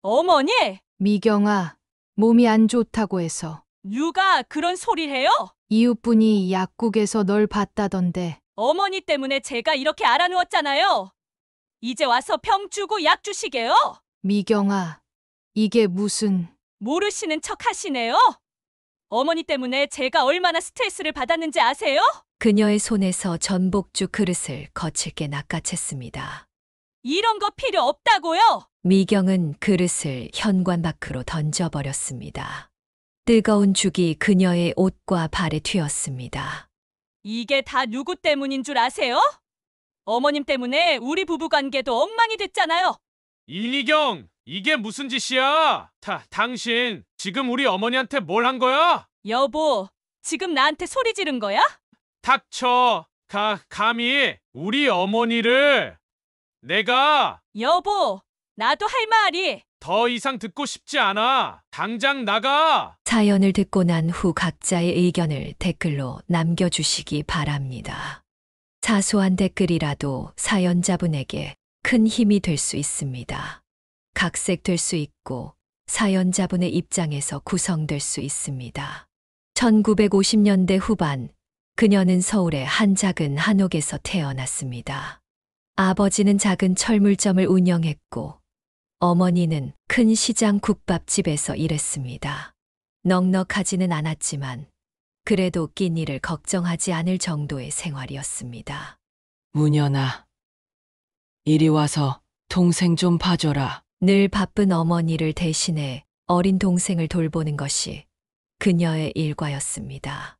어머니, 미경아, 몸이 안 좋다고 해서 누가 그런 소리를 해요? 이웃분이 약국에서 널 봤다던데. 어머니 때문에 제가 이렇게 알아누웠잖아요. 이제 와서 병 주고 약 주시게요? 미경아, 이게 무슨... 모르시는 척 하시네요? 어머니 때문에 제가 얼마나 스트레스를 받았는지 아세요? 그녀의 손에서 전복죽 그릇을 거칠게 낚아챘습니다. 이런 거 필요 없다고요? 미경은 그릇을 현관 밖으로 던져버렸습니다. 뜨거운 죽이 그녀의 옷과 발에 튀었습니다. 이게 다 누구 때문인 줄 아세요? 어머님 때문에 우리 부부관계도 엉망이 됐잖아요. 이미경, 이게 무슨 짓이야? 당신 지금 우리 어머니한테 뭘 한 거야? 여보, 지금 나한테 소리 지른 거야? 닥쳐. 감히 우리 어머니를. 내가 여보, 나도 할 말이. 더 이상 듣고 싶지 않아. 당장 나가. 사연을 듣고 난 후 각자의 의견을 댓글로 남겨주시기 바랍니다. 사소한 댓글이라도 사연자분에게 큰 힘이 될 수 있습니다. 각색될 수 있고 사연자분의 입장에서 구성될 수 있습니다. 1950년대 후반, 그녀는 서울의 한 작은 한옥에서 태어났습니다. 아버지는 작은 철물점을 운영했고 어머니는 큰 시장 국밥집에서 일했습니다. 넉넉하지는 않았지만 그래도 끼니를 걱정하지 않을 정도의 생활이었습니다. 문연아, 이리 와서 동생 좀 봐줘라. 늘 바쁜 어머니를 대신해 어린 동생을 돌보는 것이 그녀의 일과였습니다.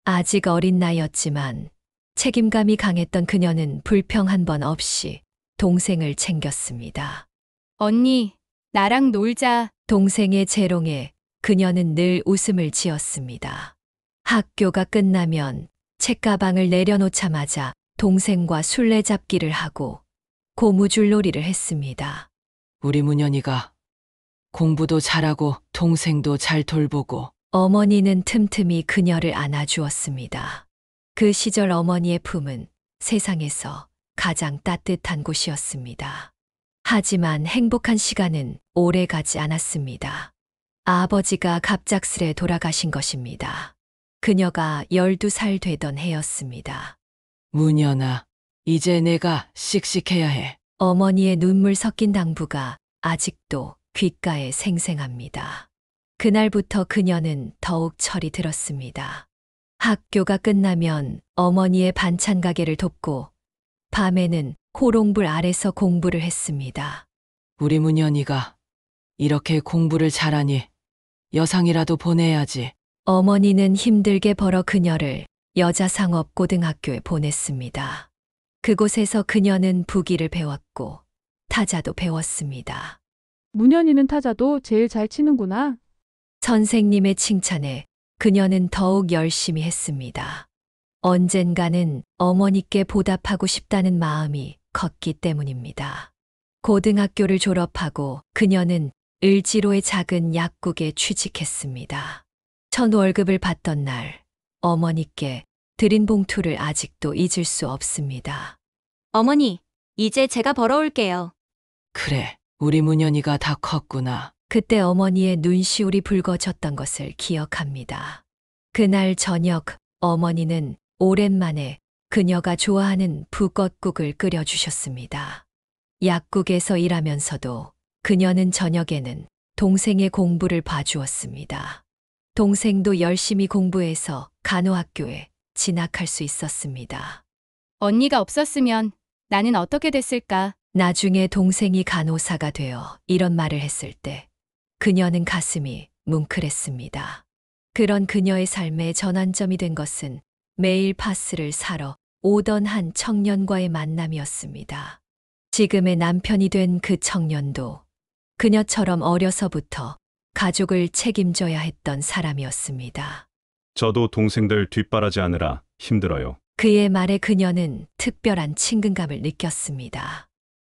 아직 어린 나이였지만 책임감이 강했던 그녀는 불평 한 번 없이 동생을 챙겼습니다. 언니, 나랑 놀자. 동생의 재롱에 그녀는 늘 웃음을 지었습니다. 학교가 끝나면 책가방을 내려놓자마자 동생과 술래잡기를 하고 고무줄놀이를 했습니다. 우리 문연이가 공부도 잘하고 동생도 잘 돌보고. 어머니는 틈틈이 그녀를 안아주었습니다. 그 시절 어머니의 품은 세상에서 가장 따뜻한 곳이었습니다. 하지만 행복한 시간은 오래 가지 않았습니다. 아버지가 갑작스레 돌아가신 것입니다. 그녀가 12살 되던 해였습니다. 문연아, 이제 내가 씩씩해야 해. 어머니의 눈물 섞인 당부가 아직도 귓가에 생생합니다. 그날부터 그녀는 더욱 철이 들었습니다. 학교가 끝나면 어머니의 반찬 가게를 돕고 밤에는 호롱불 아래서 공부를 했습니다. 우리 문연이가 이렇게 공부를 잘하니 여상이라도 보내야지. 어머니는 힘들게 벌어 그녀를 여자상업고등학교에 보냈습니다. 그곳에서 그녀는 부기를 배웠고 타자도 배웠습니다. 문현이는 타자도 제일 잘 치는구나. 선생님의 칭찬에 그녀는 더욱 열심히 했습니다. 언젠가는 어머니께 보답하고 싶다는 마음이 컸기 때문입니다. 고등학교를 졸업하고 그녀는 을지로의 작은 약국에 취직했습니다. 첫 월급을 받던 날 어머니께 드린 봉투를 아직도 잊을 수 없습니다. 어머니, 이제 제가 벌어올게요. 그래, 우리 문연이가 다 컸구나. 그때 어머니의 눈시울이 붉어졌던 것을 기억합니다. 그날 저녁 어머니는 오랜만에 그녀가 좋아하는 북엇국을 끓여주셨습니다. 약국에서 일하면서도 그녀는 저녁에는 동생의 공부를 봐주었습니다. 동생도 열심히 공부해서 간호학교에 진학할 수 있었습니다. 언니가 없었으면 나는 어떻게 됐을까? 나중에 동생이 간호사가 되어 이런 말을 했을 때 그녀는 가슴이 뭉클했습니다. 그런 그녀의 삶의 전환점이 된 것은 매일 파스를 사러 오던 한 청년과의 만남이었습니다. 지금의 남편이 된 그 청년도 그녀처럼 어려서부터 가족을 책임져야 했던 사람이었습니다. 저도 동생들 뒷바라지 하느라 힘들어요. 그의 말에 그녀는 특별한 친근감을 느꼈습니다.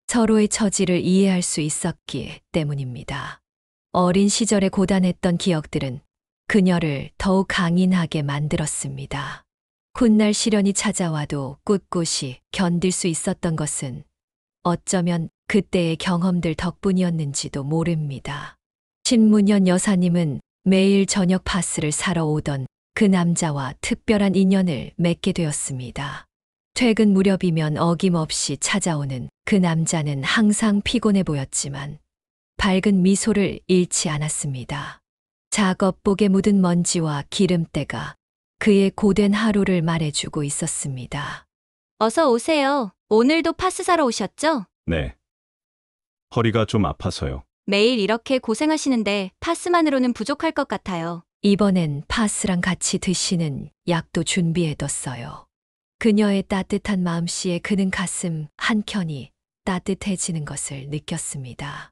서로의 처지를 이해할 수 있었기 때문입니다. 어린 시절에 고단했던 기억들은 그녀를 더욱 강인하게 만들었습니다. 훗날 시련이 찾아와도 꿋꿋이 견딜 수 있었던 것은 어쩌면 그때의 경험들 덕분이었는지도 모릅니다. 신문연 여사님은 매일 저녁 파스를 사러 오던 그 남자와 특별한 인연을 맺게 되었습니다. 퇴근 무렵이면 어김없이 찾아오는 그 남자는 항상 피곤해 보였지만 밝은 미소를 잃지 않았습니다. 작업복에 묻은 먼지와 기름때가 그의 고된 하루를 말해주고 있었습니다. 어서 오세요. 오늘도 파스 사러 오셨죠? 네. 허리가 좀 아파서요. 매일 이렇게 고생하시는데 파스만으로는 부족할 것 같아요. 이번엔 파스랑 같이 드시는 약도 준비해뒀어요. 그녀의 따뜻한 마음씨에 그는 가슴 한켠이 따뜻해지는 것을 느꼈습니다.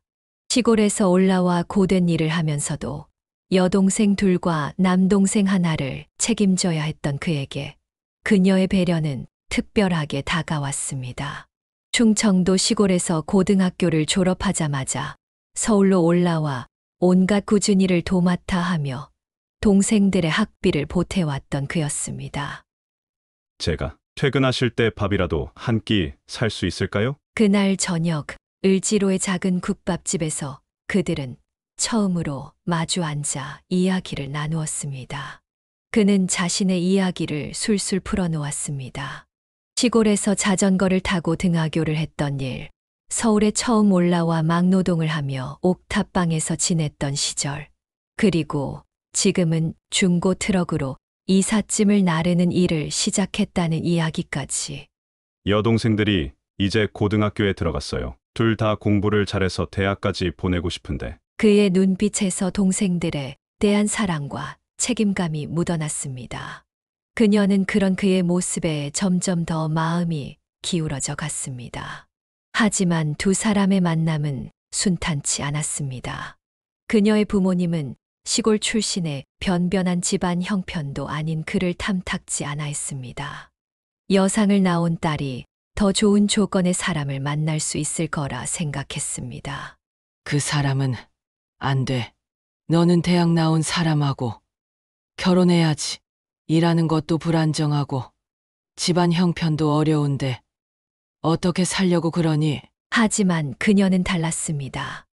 시골에서 올라와 고된 일을 하면서도 여동생 둘과 남동생 하나를 책임져야 했던 그에게 그녀의 배려는 특별하게 다가왔습니다. 충청도 시골에서 고등학교를 졸업하자마자 서울로 올라와 온갖 꾸준 일을 도맡아 하며 동생들의 학비를 보태왔던 그였습니다. 제가 퇴근하실 때 밥이라도 한 끼 살 수 있을까요? 그날 저녁 을지로의 작은 국밥집에서 그들은 처음으로 마주 앉아 이야기를 나누었습니다. 그는 자신의 이야기를 술술 풀어놓았습니다. 시골에서 자전거를 타고 등하교를 했던 일, 서울에 처음 올라와 막노동을 하며 옥탑방에서 지냈던 시절, 그리고 지금은 중고 트럭으로 이삿짐을 나르는 일을 시작했다는 이야기까지. 여동생들이 이제 고등학교에 들어갔어요. 둘 다 공부를 잘해서 대학까지 보내고 싶은데 그의 눈빛에서 동생들에 대한 사랑과 책임감이 묻어났습니다. 그녀는 그런 그의 모습에 점점 더 마음이 기울어져 갔습니다. 하지만 두 사람의 만남은 순탄치 않았습니다. 그녀의 부모님은 시골 출신의 변변한 집안 형편도 아닌 그를 탐탁지 않아 했습니다. 여상을 낳은 딸이 더 좋은 조건의 사람을 만날 수 있을 거라 생각했습니다. 그 사람은 안 돼. 너는 대학 나온 사람하고 결혼해야지. 일하는 것도 불안정하고 집안 형편도 어려운데 어떻게 살려고 그러니? 하지만 그녀는 달랐습니다.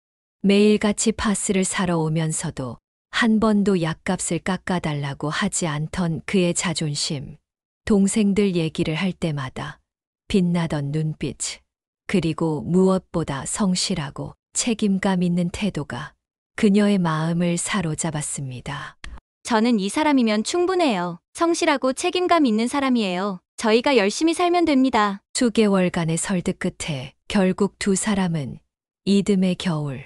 매일같이 파스를 사러 오면서도 한 번도 약값을 깎아달라고 하지 않던 그의 자존심, 동생들 얘기를 할 때마다 빛나던 눈빛, 그리고 무엇보다 성실하고 책임감 있는 태도가 그녀의 마음을 사로잡았습니다. 저는 이 사람이면 충분해요. 성실하고 책임감 있는 사람이에요. 저희가 열심히 살면 됩니다. 수개월간의 설득 끝에 결국 두 사람은 이듬해 겨울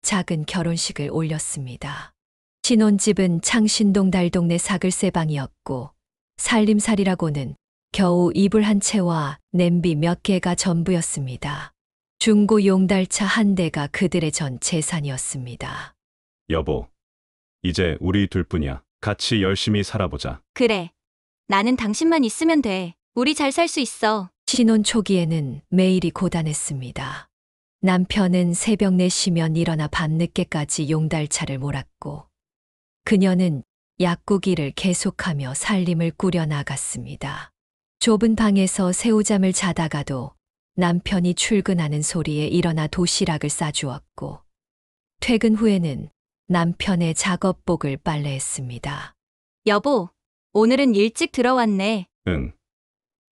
작은 결혼식을 올렸습니다. 신혼집은 창신동 달동네 사글세방이었고 살림살이라고는 겨우 이불 한 채와 냄비 몇 개가 전부였습니다. 중고 용달차 한 대가 그들의 전 재산이었습니다. 여보, 이제 우리 둘뿐이야. 같이 열심히 살아보자. 그래. 나는 당신만 있으면 돼. 우리 잘 살 수 있어. 신혼 초기에는 매일이 고단했습니다. 남편은 새벽 4시면 일어나 밤늦게까지 용달차를 몰았고 그녀는 약국일을 계속하며 살림을 꾸려나갔습니다. 좁은 방에서 새우잠을 자다가도 남편이 출근하는 소리에 일어나 도시락을 싸주었고 퇴근 후에는 남편의 작업복을 빨래했습니다. 여보, 오늘은 일찍 들어왔네. 응.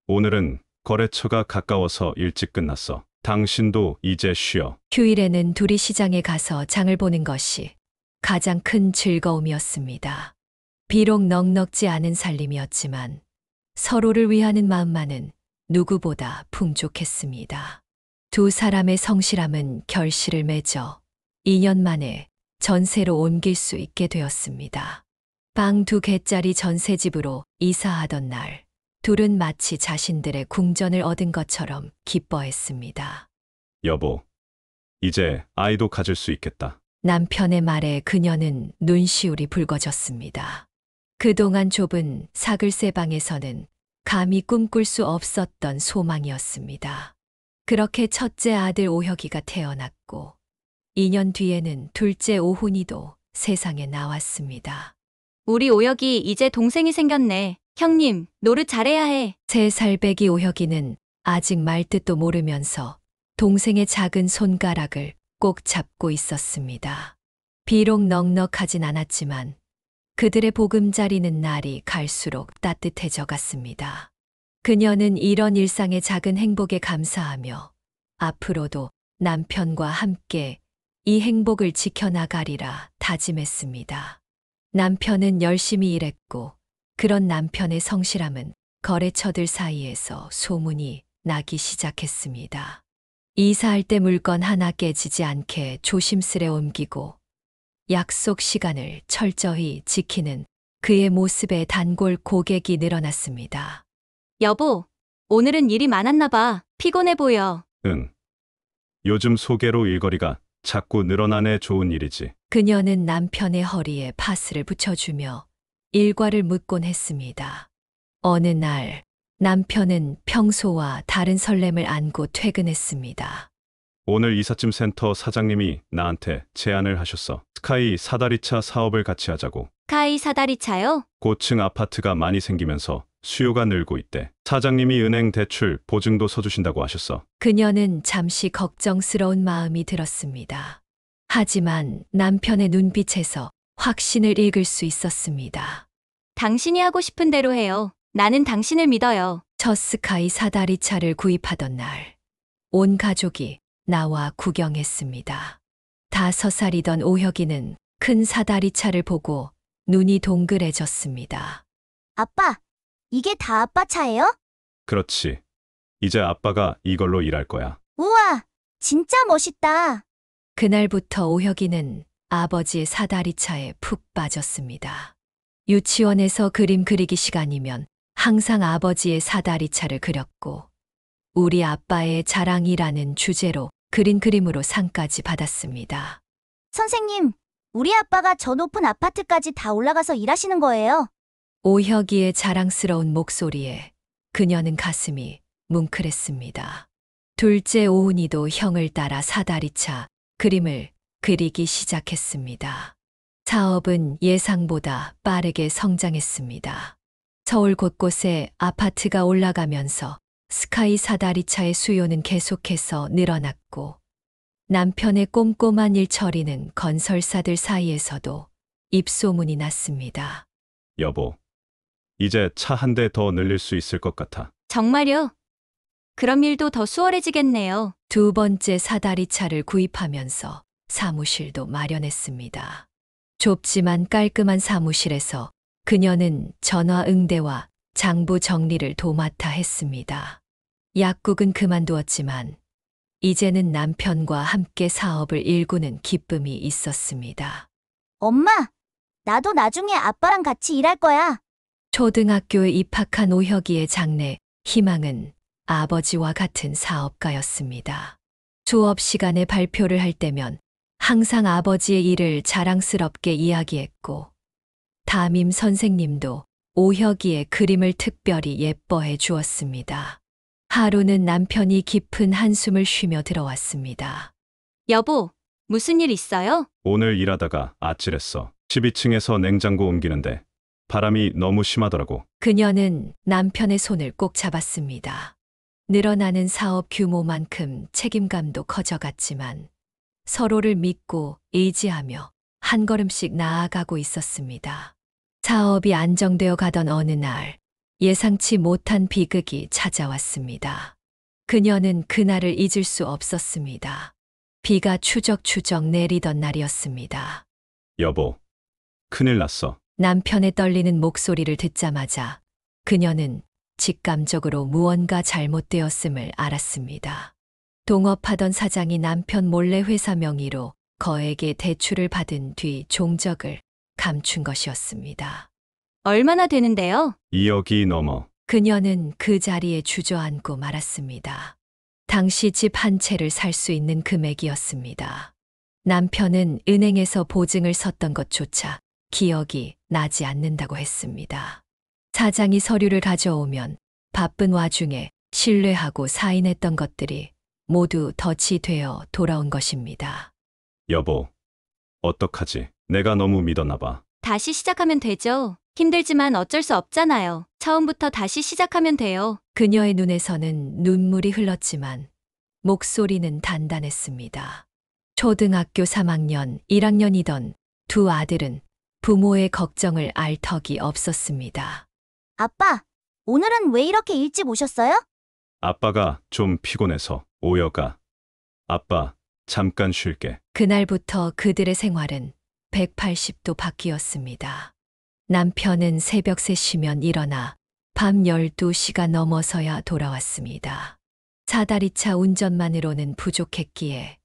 오늘은 거래처가 가까워서 일찍 끝났어. 당신도 이제 쉬어. 휴일에는 둘이 시장에 가서 장을 보는 것이 가장 큰 즐거움이었습니다. 비록 넉넉지 않은 살림이었지만 서로를 위하는 마음만은 누구보다 풍족했습니다. 두 사람의 성실함은 결실을 맺어 2년 만에 전세로 옮길 수 있게 되었습니다. 방 2개짜리 전세집으로 이사하던 날, 둘은 마치 자신들의 궁전을 얻은 것처럼 기뻐했습니다. 여보, 이제 아이도 가질 수 있겠다. 남편의 말에 그녀는 눈시울이 붉어졌습니다. 그동안 좁은 사글세 방에서는 감히 꿈꿀 수 없었던 소망이었습니다. 그렇게 첫째 아들 오혁이가 태어났고 2년 뒤에는 둘째 오훈이도 세상에 나왔습니다. 우리 오혁이 이제 동생이 생겼네. 형님, 노릇 잘해야 해. 3살 배기 오혁이는 아직 말 뜻도 모르면서 동생의 작은 손가락을 꼭 잡고 있었습니다. 비록 넉넉하진 않았지만 그들의 보금자리는 날이 갈수록 따뜻해져 갔습니다. 그녀는 이런 일상의 작은 행복에 감사하며 앞으로도 남편과 함께 이 행복을 지켜나가리라 다짐했습니다. 남편은 열심히 일했고 그런 남편의 성실함은 거래처들 사이에서 소문이 나기 시작했습니다. 이사할 때 물건 하나 깨지지 않게 조심스레 옮기고 약속 시간을 철저히 지키는 그의 모습에 단골 고객이 늘어났습니다. 여보, 오늘은 일이 많았나 봐. 피곤해 보여. 응. 요즘 소개로 일거리가 자꾸 늘어나네. 좋은 일이지. 그녀는 남편의 허리에 파스를 붙여주며 일과를 묻곤 했습니다. 어느 날 남편은 평소와 다른 설렘을 안고 퇴근했습니다. 오늘 이삿짐 센터 사장님이 나한테 제안을 하셨어. 스카이 사다리차 사업을 같이 하자고. 카이 사다리차요? 고층 아파트가 많이 생기면서 수요가 늘고 있대. 사장님이 은행 대출 보증도 서주신다고 하셨어. 그녀는 잠시 걱정스러운 마음이 들었습니다. 하지만 남편의 눈빛에서 확신을 읽을 수 있었습니다. 당신이 하고 싶은 대로 해요. 나는 당신을 믿어요. 첫 스카이 사다리차를 구입하던 날, 온 가족이 나와 구경했습니다. 5살이던 오혁이는 큰 사다리차를 보고 눈이 동그래졌습니다. 아빠, 이게 다 아빠 차예요? 그렇지. 이제 아빠가 이걸로 일할 거야. 우와, 진짜 멋있다. 그날부터 오혁이는 아버지의 사다리차에 푹 빠졌습니다. 유치원에서 그림 그리기 시간이면 항상 아버지의 사다리차를 그렸고 우리 아빠의 자랑이라는 주제로 그린 그림으로 상까지 받았습니다. 선생님, 우리 아빠가 저 높은 아파트까지 다 올라가서 일하시는 거예요? 오혁이의 자랑스러운 목소리에 그녀는 가슴이 뭉클했습니다. 둘째 오은이도 형을 따라 사다리차 그림을 그리기 시작했습니다. 사업은 예상보다 빠르게 성장했습니다. 서울 곳곳에 아파트가 올라가면서 스카이 사다리차의 수요는 계속해서 늘어났고 남편의 꼼꼼한 일처리는 건설사들 사이에서도 입소문이 났습니다. 여보, 이제 차 한 대 더 늘릴 수 있을 것 같아. 정말요? 그럼 일도 더 수월해지겠네요. 두 번째 사다리차를 구입하면서 사무실도 마련했습니다. 좁지만 깔끔한 사무실에서 그녀는 전화 응대와 장부 정리를 도맡아 했습니다. 약국은 그만두었지만 이제는 남편과 함께 사업을 일구는 기쁨이 있었습니다. 엄마, 나도 나중에 아빠랑 같이 일할 거야. 초등학교에 입학한 오혁이의 장래 희망은 아버지와 같은 사업가였습니다. 수업 시간에 발표를 할 때면 항상 아버지의 일을 자랑스럽게 이야기했고 담임 선생님도 오혁이의 그림을 특별히 예뻐해 주었습니다. 하루는 남편이 깊은 한숨을 쉬며 들어왔습니다. 여보, 무슨 일 있어요? 오늘 일하다가 아찔했어. 12층에서 냉장고 옮기는데 바람이 너무 심하더라고. 그녀는 남편의 손을 꼭 잡았습니다. 늘어나는 사업 규모만큼 책임감도 커져갔지만 서로를 믿고 의지하며 한 걸음씩 나아가고 있었습니다. 사업이 안정되어 가던 어느 날 예상치 못한 비극이 찾아왔습니다. 그녀는 그날을 잊을 수 없었습니다. 비가 추적추적 내리던 날이었습니다. 여보, 큰일 났어. 남편의 떨리는 목소리를 듣자마자 그녀는 직감적으로 무언가 잘못되었음을 알았습니다. 동업하던 사장이 남편 몰래 회사 명의로 거액의 대출을 받은 뒤 종적을 감춘 것이었습니다. 얼마나 되는데요? 2억이 넘어. 그녀는 그 자리에 주저앉고 말았습니다. 당시 집 한 채를 살 수 있는 금액이었습니다. 남편은 은행에서 보증을 섰던 것조차 기억이 나지 않는다고 했습니다. 사장이 서류를 가져오면 바쁜 와중에 신뢰하고 사인했던 것들이 모두 덫이 되어 돌아온 것입니다. 여보, 어떡하지? 내가 너무 믿었나 봐. 다시 시작하면 되죠. 힘들지만 어쩔 수 없잖아요. 처음부터 다시 시작하면 돼요. 그녀의 눈에서는 눈물이 흘렀지만 목소리는 단단했습니다. 초등학교 3학년, 1학년이던 두 아들은 부모의 걱정을 알 턱이 없었습니다. 아빠, 오늘은 왜 이렇게 일찍 오셨어요? 아빠가 좀 피곤해서. 오여가. 아빠, 잠깐 쉴게. 그날부터 그들의 생활은 180도 바뀌었습니다. 남편은 새벽 3시면 일어나 밤 12시가 넘어서야 돌아왔습니다. 사다리차 운전만으로는 부족했기에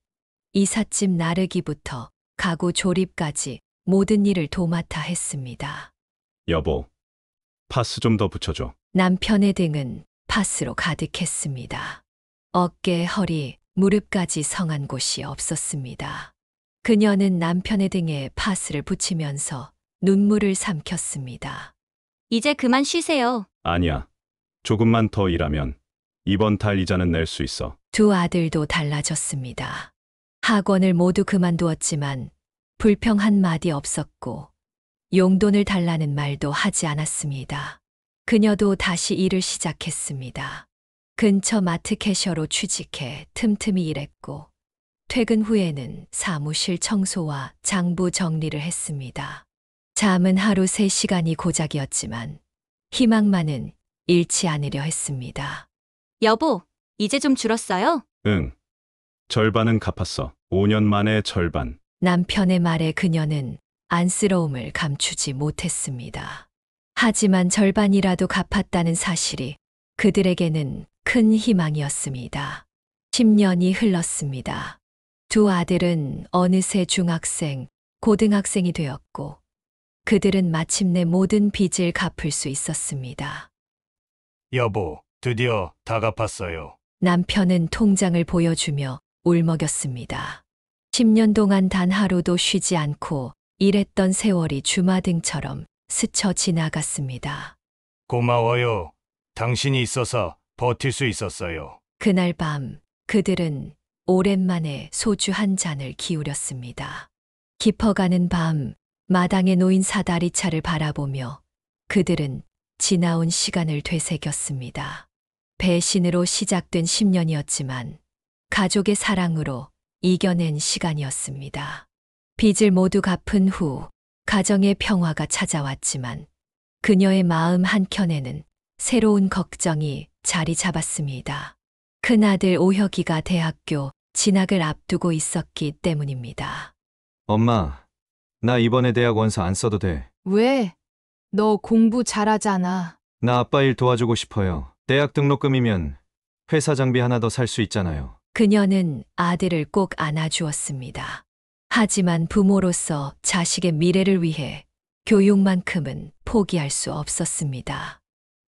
이삿짐 나르기부터 가구 조립까지 모든 일을 도맡아 했습니다. 여보, 파스 좀 더 붙여줘. 남편의 등은 파스로 가득했습니다. 어깨, 허리, 무릎까지 성한 곳이 없었습니다. 그녀는 남편의 등에 파스를 붙이면서 눈물을 삼켰습니다. 이제 그만 쉬세요. 아니야. 조금만 더 일하면 이번 달 이자는 낼 수 있어. 두 아들도 달라졌습니다. 학원을 모두 그만두었지만 불평 한마디 없었고 용돈을 달라는 말도 하지 않았습니다. 그녀도 다시 일을 시작했습니다. 근처 마트 캐셔로 취직해 틈틈이 일했고 퇴근 후에는 사무실 청소와 장부 정리를 했습니다. 잠은 하루 3시간이 고작이었지만 희망만은 잃지 않으려 했습니다. 여보, 이제 좀 줄었어요? 응. 절반은 갚았어. 5년 만에 절반. 남편의 말에 그녀는 안쓰러움을 감추지 못했습니다. 하지만 절반이라도 갚았다는 사실이 그들에게는 큰 희망이었습니다. 10년이 흘렀습니다. 두 아들은 어느새 중학생, 고등학생이 되었고 그들은 마침내 모든 빚을 갚을 수 있었습니다. 여보, 드디어 다 갚았어요. 남편은 통장을 보여주며 울먹였습니다. 10년 동안 단 하루도 쉬지 않고 일했던 세월이 주마등처럼 스쳐 지나갔습니다. 고마워요. 당신이 있어서 버틸 수 있었어요. 그날 밤 그들은 오랜만에 소주 한 잔을 기울였습니다. 깊어가는 밤 마당에 놓인 사다리차를 바라보며 그들은 지나온 시간을 되새겼습니다. 배신으로 시작된 10년이었지만 가족의 사랑으로 이겨낸 시간이었습니다. 빚을 모두 갚은 후 가정의 평화가 찾아왔지만 그녀의 마음 한켠에는 새로운 걱정이 자리 잡았습니다. 큰아들 오혁이가 대학교 진학을 앞두고 있었기 때문입니다. 엄마, 나 이번에 대학 원서 안 써도 돼. 왜? 너 공부 잘하잖아. 나 아빠 일 도와주고 싶어요. 대학 등록금이면 회사 장비 하나 더 살 수 있잖아요. 그녀는 아들을 꼭 안아주었습니다. 하지만 부모로서 자식의 미래를 위해 교육만큼은 포기할 수 없었습니다.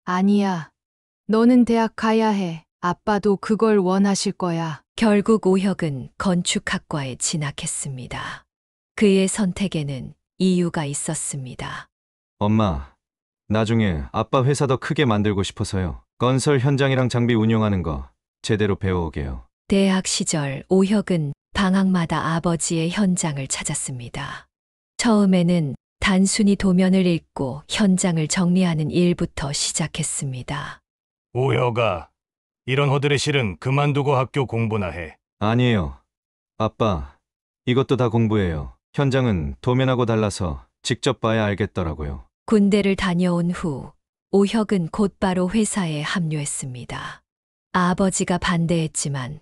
아니야. 너는 대학 가야 해. 아빠도 그걸 원하실 거야. 결국 오혁은 건축학과에 진학했습니다. 그의 선택에는 이유가 있었습니다. 엄마, 나중에 아빠 회사 더 크게 만들고 싶어서요. 건설 현장이랑 장비 운용하는 거 제대로 배워오게요. 대학 시절 오혁은 방학마다 아버지의 현장을 찾았습니다. 처음에는 단순히 도면을 읽고 현장을 정리하는 일부터 시작했습니다. 오여가, 이런 허들의 실은 그만두고 학교 공부나 해. 아니에요. 아빠, 이것도 다 공부예요. 현장은 도면하고 달라서 직접 봐야 알겠더라고요. 군대를 다녀온 후 오혁은 곧바로 회사에 합류했습니다. 아버지가 반대했지만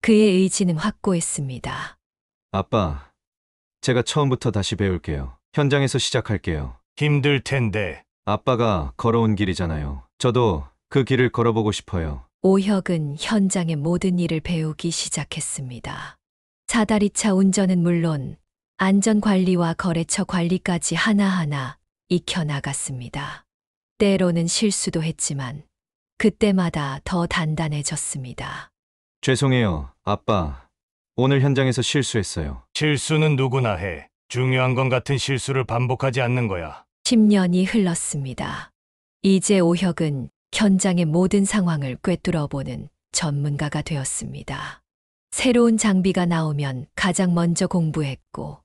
그의 의지는 확고했습니다. 아빠, 제가 처음부터 다시 배울게요. 현장에서 시작할게요. 힘들 텐데. 아빠가 걸어온 길이잖아요. 저도 그 길을 걸어보고 싶어요. 오혁은 현장의 모든 일을 배우기 시작했습니다. 사다리차 운전은 물론 안전관리와 거래처 관리까지 하나하나 익혀나갔습니다. 때로는 실수도 했지만 그때마다 더 단단해졌습니다. 죄송해요, 아빠. 오늘 현장에서 실수했어요. 실수는 누구나 해. 중요한 건 같은 실수를 반복하지 않는 거야. 10년이 흘렀습니다. 이제 오혁은 현장의 모든 상황을 꿰뚫어보는 전문가가 되었습니다. 새로운 장비가 나오면 가장 먼저 공부했고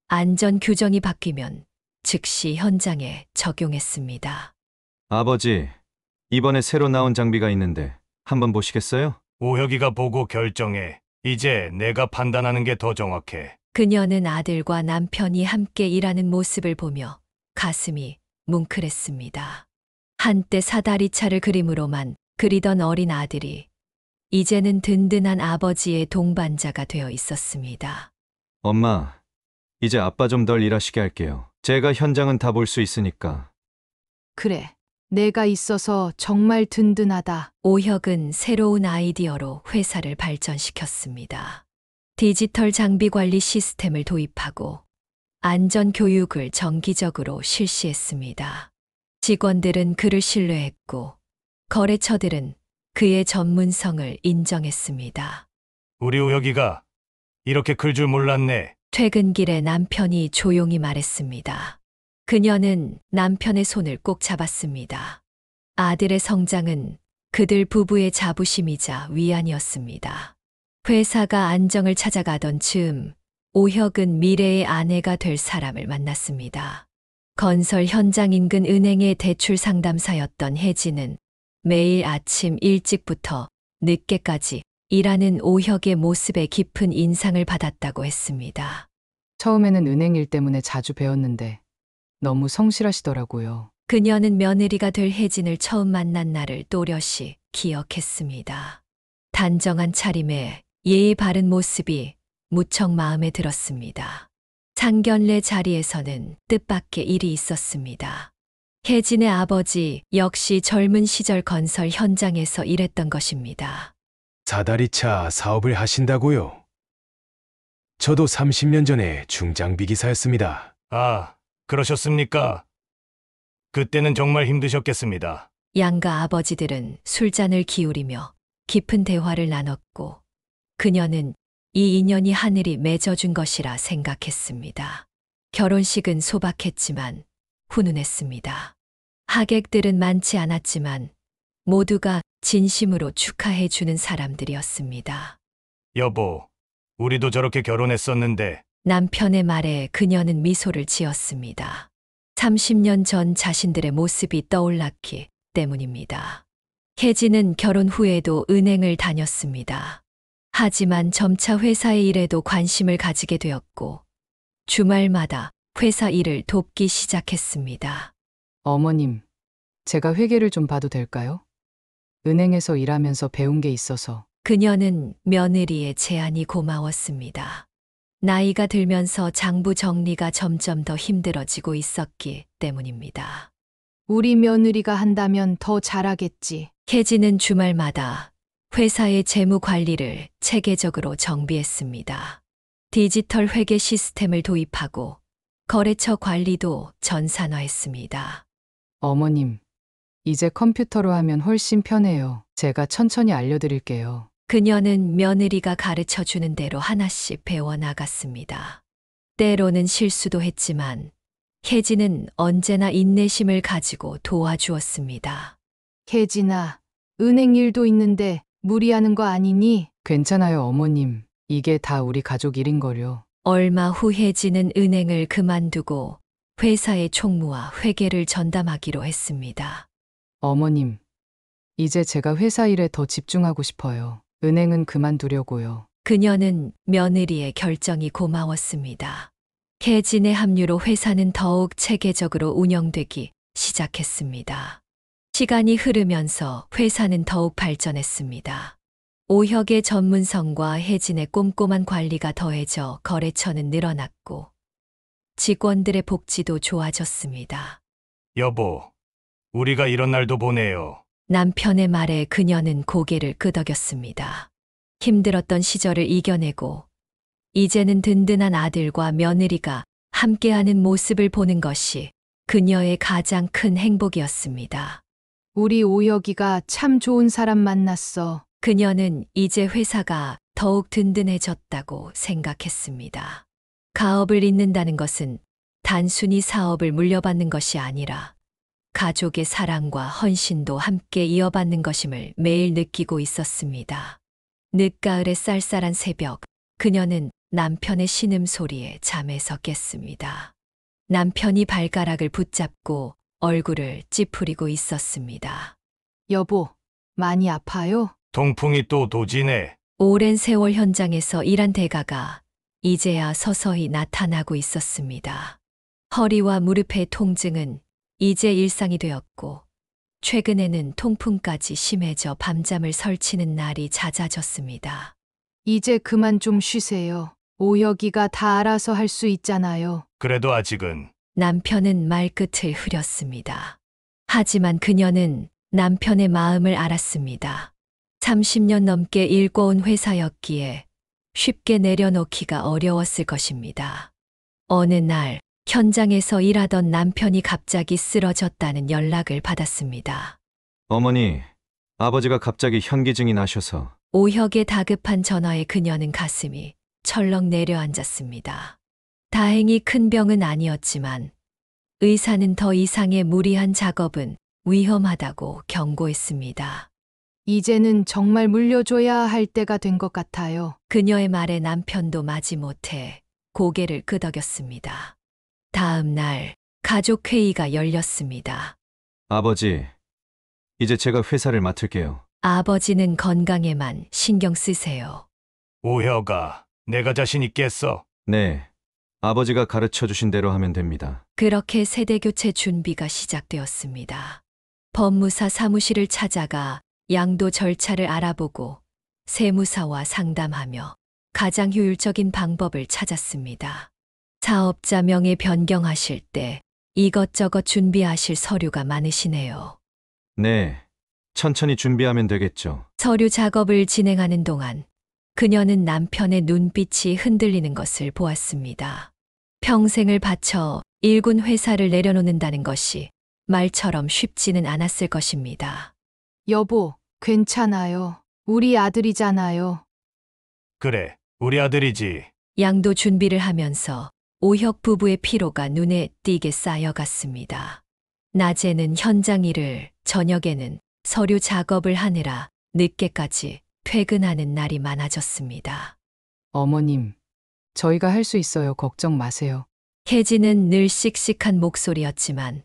안전 규정이 바뀌면 즉시 현장에 적용했습니다. 아버지, 이번에 새로 나온 장비가 있는데 한번 보시겠어요? 오혁이가 보고 결정해. 이제 내가 판단하는 게 더 정확해. 그녀는 아들과 남편이 함께 일하는 모습을 보며 가슴이 뭉클했습니다. 한때 사다리차를 그림으로만 그리던 어린 아들이 이제는 든든한 아버지의 동반자가 되어 있었습니다. 엄마, 이제 아빠 좀 덜 일하시게 할게요. 제가 현장은 다 볼 수 있으니까. 그래. 내가 있어서 정말 든든하다. 오혁은 새로운 아이디어로 회사를 발전시켰습니다. 디지털 장비 관리 시스템을 도입하고 안전 교육을 정기적으로 실시했습니다. 직원들은 그를 신뢰했고 거래처들은 그의 전문성을 인정했습니다. 우리 오혁이가 이렇게 클 줄 몰랐네. 퇴근길에 남편이 조용히 말했습니다. 그녀는 남편의 손을 꼭 잡았습니다. 아들의 성장은 그들 부부의 자부심이자 위안이었습니다. 회사가 안정을 찾아가던 즈음 오혁은 미래의 아내가 될 사람을 만났습니다. 건설 현장 인근 은행의 대출 상담사였던 혜진은 매일 아침 일찍부터 늦게까지 일하는 오혁의 모습에 깊은 인상을 받았다고 했습니다. 처음에는 은행 일 때문에 자주 배웠는데 너무 성실하시더라고요. 그녀는 며느리가 될 혜진을 처음 만난 날을 또렷이 기억했습니다. 단정한 차림에 예의 바른 모습이 무척 마음에 들었습니다. 상견례 자리에서는 뜻밖의 일이 있었습니다. 혜진의 아버지 역시 젊은 시절 건설 현장에서 일했던 것입니다. 사다리차 사업을 하신다고요? 저도 30년 전에 중장비 기사였습니다. 아, 그러셨습니까? 그때는 정말 힘드셨겠습니다. 양가 아버지들은 술잔을 기울이며 깊은 대화를 나눴고 그녀는 이 인연이 하늘이 맺어준 것이라 생각했습니다. 결혼식은 소박했지만 훈훈했습니다. 하객들은 많지 않았지만 모두가 진심으로 축하해 주는 사람들이었습니다. 여보, 우리도 저렇게 결혼했었는데. 남편의 말에 그녀는 미소를 지었습니다. 30년 전 자신들의 모습이 떠올랐기 때문입니다. 혜진은 결혼 후에도 은행을 다녔습니다. 하지만 점차 회사의 일에도 관심을 가지게 되었고 주말마다 회사 일을 돕기 시작했습니다. 어머님, 제가 회계를 좀 봐도 될까요? 은행에서 일하면서 배운 게 있어서. 그녀는 며느리의 제안이 고마웠습니다. 나이가 들면서 장부 정리가 점점 더 힘들어지고 있었기 때문입니다. 우리 며느리가 한다면 더 잘하겠지. 혜진은 주말마다 회사의 재무 관리를 체계적으로 정비했습니다. 디지털 회계 시스템을 도입하고 거래처 관리도 전산화했습니다. 어머님, 이제 컴퓨터로 하면 훨씬 편해요. 제가 천천히 알려드릴게요. 그녀는 며느리가 가르쳐 주는 대로 하나씩 배워나갔습니다. 때로는 실수도 했지만 혜진은 언제나 인내심을 가지고 도와주었습니다. 혜진아, 은행 일도 있는데 무리하는 거 아니니? 괜찮아요, 어머님. 이게 다 우리 가족 일인걸요. 얼마 후 혜진은 은행을 그만두고 회사의 총무와 회계를 전담하기로 했습니다. 어머님, 이제 제가 회사 일에 더 집중하고 싶어요. 은행은 그만두려고요. 그녀는 며느리의 결정이 고마웠습니다. 혜진의 합류로 회사는 더욱 체계적으로 운영되기 시작했습니다. 시간이 흐르면서 회사는 더욱 발전했습니다. 오혁의 전문성과 혜진의 꼼꼼한 관리가 더해져 거래처는 늘어났고 직원들의 복지도 좋아졌습니다. 여보, 우리가 이런 날도 보내요. 남편의 말에 그녀는 고개를 끄덕였습니다. 힘들었던 시절을 이겨내고 이제는 든든한 아들과 며느리가 함께하는 모습을 보는 것이 그녀의 가장 큰 행복이었습니다. 우리 오혁이가 참 좋은 사람 만났어. 그녀는 이제 회사가 더욱 든든해졌다고 생각했습니다. 가업을 잇는다는 것은 단순히 사업을 물려받는 것이 아니라 가족의 사랑과 헌신도 함께 이어받는 것임을 매일 느끼고 있었습니다. 늦가을의 쌀쌀한 새벽, 그녀는 남편의 신음소리에 잠에서 깼습니다. 남편이 발가락을 붙잡고 얼굴을 찌푸리고 있었습니다. 여보, 많이 아파요? 통풍이 또 도지네. 오랜 세월 현장에서 일한 대가가 이제야 서서히 나타나고 있었습니다. 허리와 무릎의 통증은 이제 일상이 되었고, 최근에는 통풍까지 심해져 밤잠을 설치는 날이 잦아졌습니다. 이제 그만 좀 쉬세요. 오혁이가 다 알아서 할 수 있잖아요. 그래도 아직은 남편은 말끝을 흐렸습니다. 하지만 그녀는 남편의 마음을 알았습니다. 30년 넘게 일궈온 회사였기에 쉽게 내려놓기가 어려웠을 것입니다. 어느 날 현장에서 일하던 남편이 갑자기 쓰러졌다는 연락을 받았습니다. 어머니, 아버지가 갑자기 현기증이 나셔서. 오혁의 다급한 전화에 그녀는 가슴이 철렁 내려앉았습니다. 다행히 큰 병은 아니었지만 의사는 더 이상의 무리한 작업은 위험하다고 경고했습니다. 이제는 정말 물려줘야 할 때가 된 것 같아요. 그녀의 말에 남편도 마지못해 고개를 끄덕였습니다. 다음 날 가족 회의가 열렸습니다. 아버지, 이제 제가 회사를 맡을게요. 아버지는 건강에만 신경 쓰세요. 오혁아, 내가 자신 있겠어. 네, 아버지가 가르쳐 주신 대로 하면 됩니다. 그렇게 세대교체 준비가 시작되었습니다. 법무사 사무실을 찾아가 양도 절차를 알아보고 세무사와 상담하며 가장 효율적인 방법을 찾았습니다. 사업자 명의 변경하실 때 이것저것 준비하실 서류가 많으시네요. 네, 천천히 준비하면 되겠죠. 서류 작업을 진행하는 동안 그녀는 남편의 눈빛이 흔들리는 것을 보았습니다. 평생을 바쳐 일군 회사를 내려놓는다는 것이 말처럼 쉽지는 않았을 것입니다. 여보, 괜찮아요. 우리 아들이잖아요. 그래, 우리 아들이지. 양도 준비를 하면서 오혁 부부의 피로가 눈에 띄게 쌓여갔습니다. 낮에는 현장 일을, 저녁에는 서류 작업을 하느라 늦게까지 퇴근하는 날이 많아졌습니다. 어머님, 저희가 할 수 있어요. 걱정 마세요. 혜진은 늘 씩씩한 목소리였지만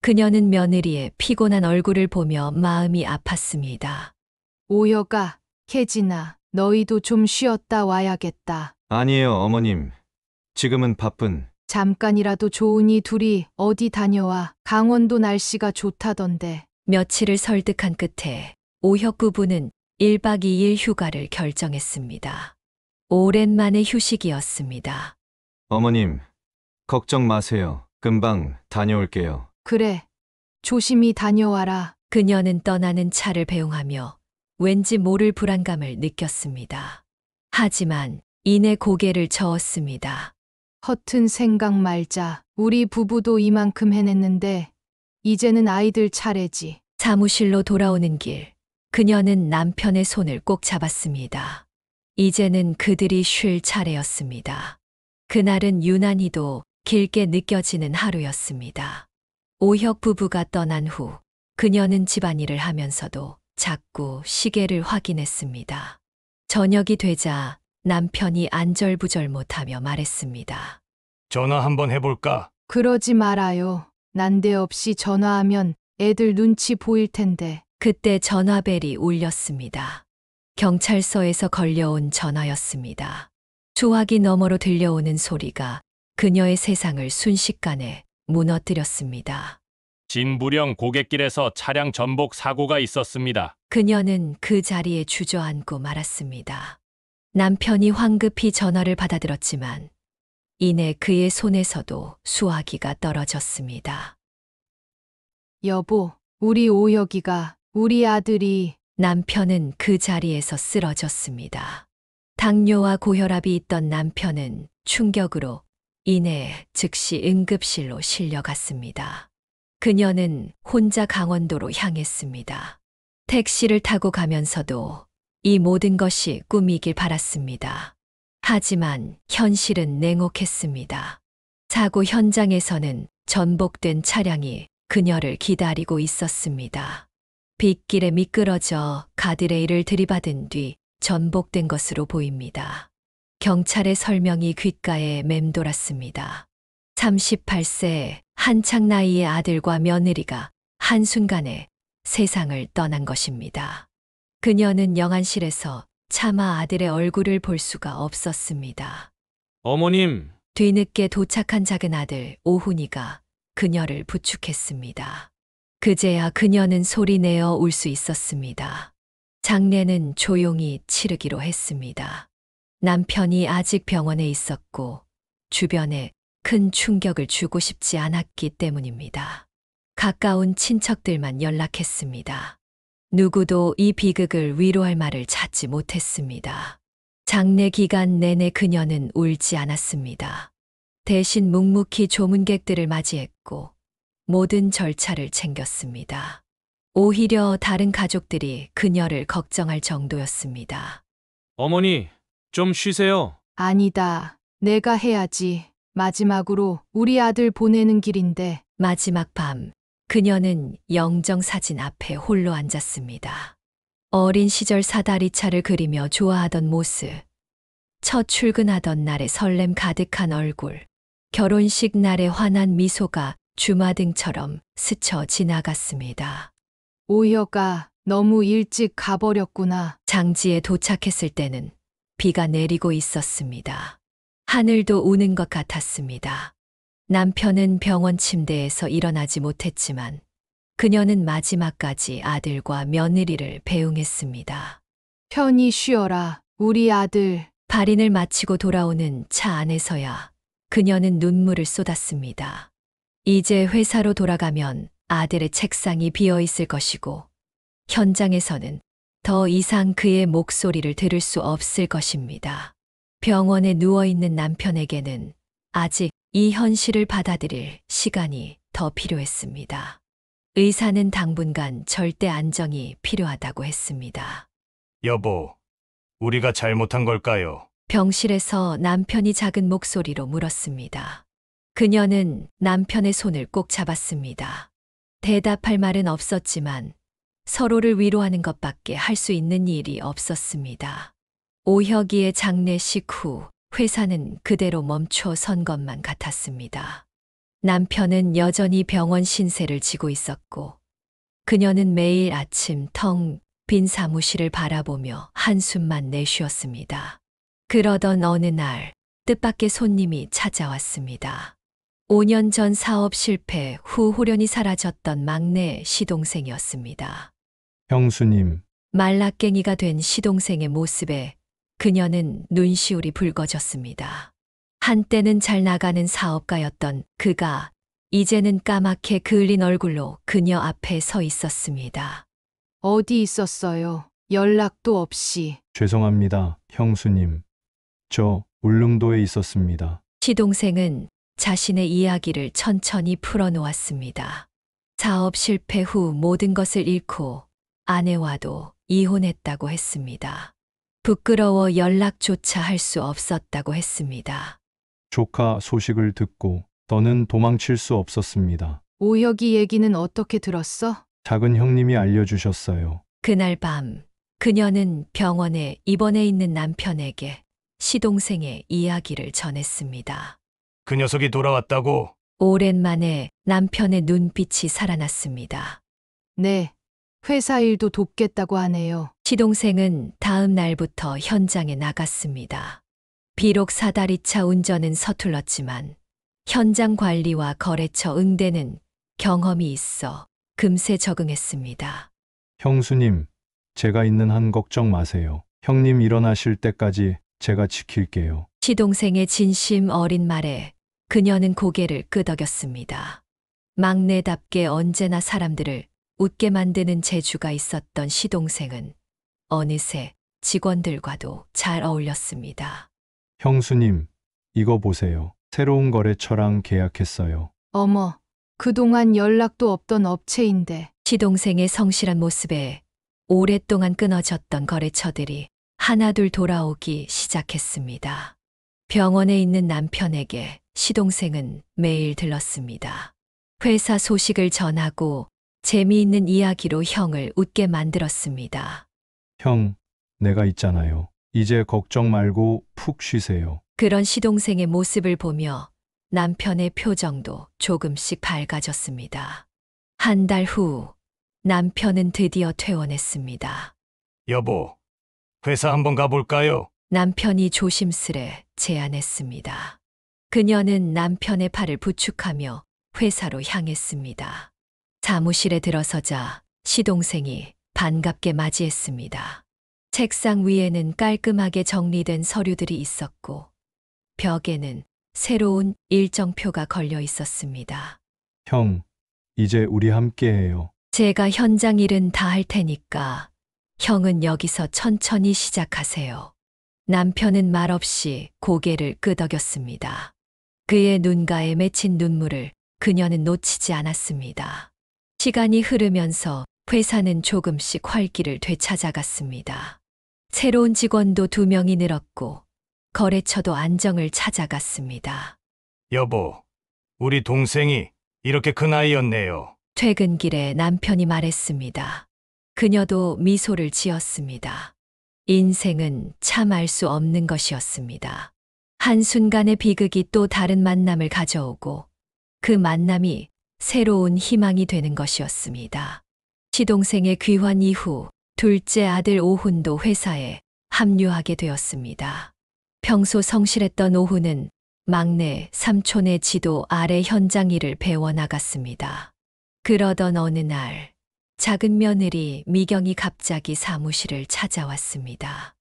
그녀는 며느리의 피곤한 얼굴을 보며 마음이 아팠습니다. 오혁아, 혜진아, 너희도 좀 쉬었다 와야겠다. 아니에요, 어머님. 지금은 바쁜. 잠깐이라도 좋으니 둘이 어디 다녀와. 강원도 날씨가 좋다던데. 며칠을 설득한 끝에 오혁 부부는 1박 2일 휴가를 결정했습니다. 오랜만의 휴식이었습니다. 어머님, 걱정 마세요. 금방 다녀올게요. 그래, 조심히 다녀와라. 그녀는 떠나는 차를 배웅하며 왠지 모를 불안감을 느꼈습니다. 하지만 이내 고개를 저었습니다. 허튼 생각 말자. 우리 부부도 이만큼 해냈는데 이제는 아이들 차례지. 사무실로 돌아오는 길, 그녀는 남편의 손을 꼭 잡았습니다. 이제는 그들이 쉴 차례였습니다. 그날은 유난히도 길게 느껴지는 하루였습니다. 오혁 부부가 떠난 후 그녀는 집안일을 하면서도 자꾸 시계를 확인했습니다. 저녁이 되자 남편이 안절부절 못하며 말했습니다. 전화 한번 해볼까? 그러지 말아요. 난데없이 전화하면 애들 눈치 보일 텐데. 그때 전화벨이 울렸습니다. 경찰서에서 걸려온 전화였습니다. 수화기 너머로 들려오는 소리가 그녀의 세상을 순식간에 무너뜨렸습니다. 진부령 고갯길에서 차량 전복 사고가 있었습니다. 그녀는 그 자리에 주저앉고 말았습니다. 남편이 황급히 전화를 받아들었지만 이내 그의 손에서도 수화기가 떨어졌습니다. 여보, 우리 오혁이가, 우리 아들이. 남편은 그 자리에서 쓰러졌습니다. 당뇨와 고혈압이 있던 남편은 충격으로 이내 즉시 응급실로 실려갔습니다. 그녀는 혼자 강원도로 향했습니다. 택시를 타고 가면서도 이 모든 것이 꿈이길 바랐습니다. 하지만 현실은 냉혹했습니다. 사고 현장에서는 전복된 차량이 그녀를 기다리고 있었습니다. 빗길에 미끄러져 가드레일을 들이받은 뒤 전복된 것으로 보입니다. 경찰의 설명이 귓가에 맴돌았습니다. 38세 한창 나이의 아들과 며느리가 한순간에 세상을 떠난 것입니다. 그녀는 영안실에서 차마 아들의 얼굴을 볼 수가 없었습니다. 어머님, 뒤늦게 도착한 작은 아들 오훈이가 그녀를 부축했습니다. 그제야 그녀는 소리내어 울 수 있었습니다. 장례는 조용히 치르기로 했습니다. 남편이 아직 병원에 있었고 주변에 큰 충격을 주고 싶지 않았기 때문입니다. 가까운 친척들만 연락했습니다. 누구도 이 비극을 위로할 말을 찾지 못했습니다. 장례 기간 내내 그녀는 울지 않았습니다. 대신 묵묵히 조문객들을 맞이했고 모든 절차를 챙겼습니다. 오히려 다른 가족들이 그녀를 걱정할 정도였습니다. 어머니, 좀 쉬세요. 아니다. 내가 해야지. 마지막으로 우리 아들 보내는 길인데. 마지막 밤, 그녀는 영정사진 앞에 홀로 앉았습니다. 어린 시절 사다리차를 그리며 좋아하던 모습, 첫 출근하던 날의 설렘 가득한 얼굴, 결혼식 날의 환한 미소가 주마등처럼 스쳐 지나갔습니다. 오혁아, 너무 일찍 가버렸구나. 장지에 도착했을 때는 비가 내리고 있었습니다. 하늘도 우는 것 같았습니다. 남편은 병원 침대에서 일어나지 못했지만 그녀는 마지막까지 아들과 며느리를 배웅했습니다. 편히 쉬어라, 우리 아들. 발인을 마치고 돌아오는 차 안에서야 그녀는 눈물을 쏟았습니다. 이제 회사로 돌아가면 아들의 책상이 비어 있을 것이고 현장에서는 더 이상 그의 목소리를 들을 수 없을 것입니다. 병원에 누워있는 남편에게는 아직 이 현실을 받아들일 시간이 더 필요했습니다. 의사는 당분간 절대 안정이 필요하다고 했습니다. 여보, 우리가 잘못한 걸까요? 병실에서 남편이 작은 목소리로 물었습니다. 그녀는 남편의 손을 꼭 잡았습니다. 대답할 말은 없었지만 서로를 위로하는 것밖에 할 수 있는 일이 없었습니다. 오혁이의 장례식 후 회사는 그대로 멈춰 선 것만 같았습니다. 남편은 여전히 병원 신세를 지고 있었고 그녀는 매일 아침 텅 빈 사무실을 바라보며 한숨만 내쉬었습니다. 그러던 어느 날 뜻밖의 손님이 찾아왔습니다. 5년 전 사업 실패 후 홀연히 사라졌던 막내 시동생이었습니다. 형수님, 말라깽이가 된 시동생의 모습에 그녀는 눈시울이 붉어졌습니다. 한때는 잘 나가는 사업가였던 그가 이제는 까맣게 그을린 얼굴로 그녀 앞에 서 있었습니다. 어디 있었어요? 연락도 없이. 죄송합니다, 형수님. 저 울릉도에 있었습니다. 시동생은 자신의 이야기를 천천히 풀어놓았습니다. 사업 실패 후 모든 것을 잃고 아내와도 이혼했다고 했습니다. 부끄러워 연락조차 할 수 없었다고 했습니다. 조카 소식을 듣고 더는 도망칠 수 없었습니다. 오혁이 얘기는 어떻게 들었어? 작은 형님이 알려주셨어요. 그날 밤 그녀는 병원에 입원해 있는 남편에게 시동생의 이야기를 전했습니다. 그 녀석이 돌아왔다고? 오랜만에 남편의 눈빛이 살아났습니다. 네, 회사 일도 돕겠다고 하네요. 시동생은 다음 날부터 현장에 나갔습니다. 비록 사다리차 운전은 서툴렀지만 현장 관리와 거래처 응대는 경험이 있어 금세 적응했습니다. 형수님, 제가 있는 한 걱정 마세요. 형님 일어나실 때까지 제가 지킬게요. 시동생의 진심 어린 말에 그녀는 고개를 끄덕였습니다. 막내답게 언제나 사람들을 웃게 만드는 재주가 있었던 시동생은 어느새 직원들과도 잘 어울렸습니다. 형수님, 이거 보세요. 새로운 거래처랑 계약했어요. 어머, 그동안 연락도 없던 업체인데. 시동생의 성실한 모습에 오랫동안 끊어졌던 거래처들이 하나둘 돌아오기 시작했습니다. 병원에 있는 남편에게 시동생은 매일 들렀습니다. 회사 소식을 전하고 재미있는 이야기로 형을 웃게 만들었습니다. 형, 내가 있잖아요. 이제 걱정 말고 푹 쉬세요. 그런 시동생의 모습을 보며 남편의 표정도 조금씩 밝아졌습니다. 한 달 후 남편은 드디어 퇴원했습니다. 여보, 회사 한번 가볼까요? 남편이 조심스레 제안했습니다. 그녀는 남편의 팔을 부축하며 회사로 향했습니다. 사무실에 들어서자 시동생이 반갑게 맞이했습니다. 책상 위에는 깔끔하게 정리된 서류들이 있었고, 벽에는 새로운 일정표가 걸려 있었습니다. 형, 이제 우리 함께해요. 제가 현장 일은 다 할 테니까 형은 여기서 천천히 시작하세요. 남편은 말없이 고개를 끄덕였습니다. 그의 눈가에 맺힌 눈물을 그녀는 놓치지 않았습니다. 시간이 흐르면서 회사는 조금씩 활기를 되찾아갔습니다. 새로운 직원도 2명이 늘었고 거래처도 안정을 찾아갔습니다. 여보, 우리 동생이 이렇게 큰 아이였네요. 퇴근길에 남편이 말했습니다. 그녀도 미소를 지었습니다. 인생은 참 알 수 없는 것이었습니다. 한순간의 비극이 또 다른 만남을 가져오고 그 만남이 새로운 희망이 되는 것이었습니다. 시동생의 귀환 이후 둘째 아들 오훈도 회사에 합류하게 되었습니다. 평소 성실했던 오훈은 막내 삼촌의 지도 아래 현장 일을 배워나갔습니다. 그러던 어느 날 작은 며느리 미경이 갑자기 사무실을 찾아왔습니다.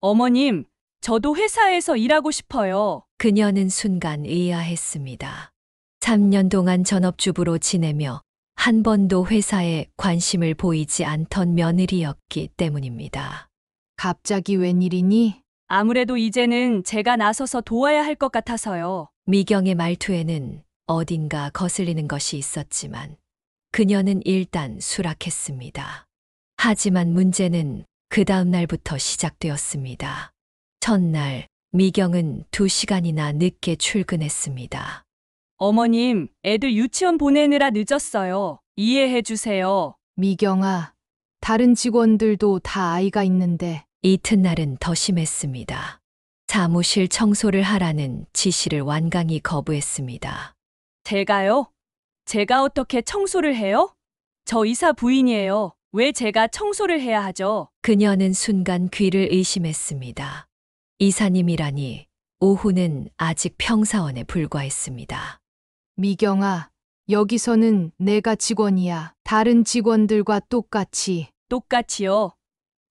어머님, 저도 회사에서 일하고 싶어요. 그녀는 순간 의아했습니다. 3년 동안 전업주부로 지내며 한 번도 회사에 관심을 보이지 않던 며느리였기 때문입니다. 갑자기 웬일이니? 아무래도 이제는 제가 나서서 도와야 할 것 같아서요. 미경의 말투에는 어딘가 거슬리는 것이 있었지만 그녀는 일단 수락했습니다. 하지만 문제는 그 다음 날부터 시작되었습니다. 첫날, 미경은 2시간이나 늦게 출근했습니다. 어머님, 애들 유치원 보내느라 늦었어요. 이해해 주세요. 미경아, 다른 직원들도 다 아이가 있는데. 이튿날은 더 심했습니다. 사무실 청소를 하라는 지시를 완강히 거부했습니다. 제가요? 제가 어떻게 청소를 해요? 저 이사 부인이에요. 왜 제가 청소를 해야 하죠? 그녀는 순간 귀를 의심했습니다. 이사님이라니 오후는 아직 평사원에 불과했습니다. 미경아, 여기서는 내가 직원이야. 다른 직원들과 똑같이. 똑같이요?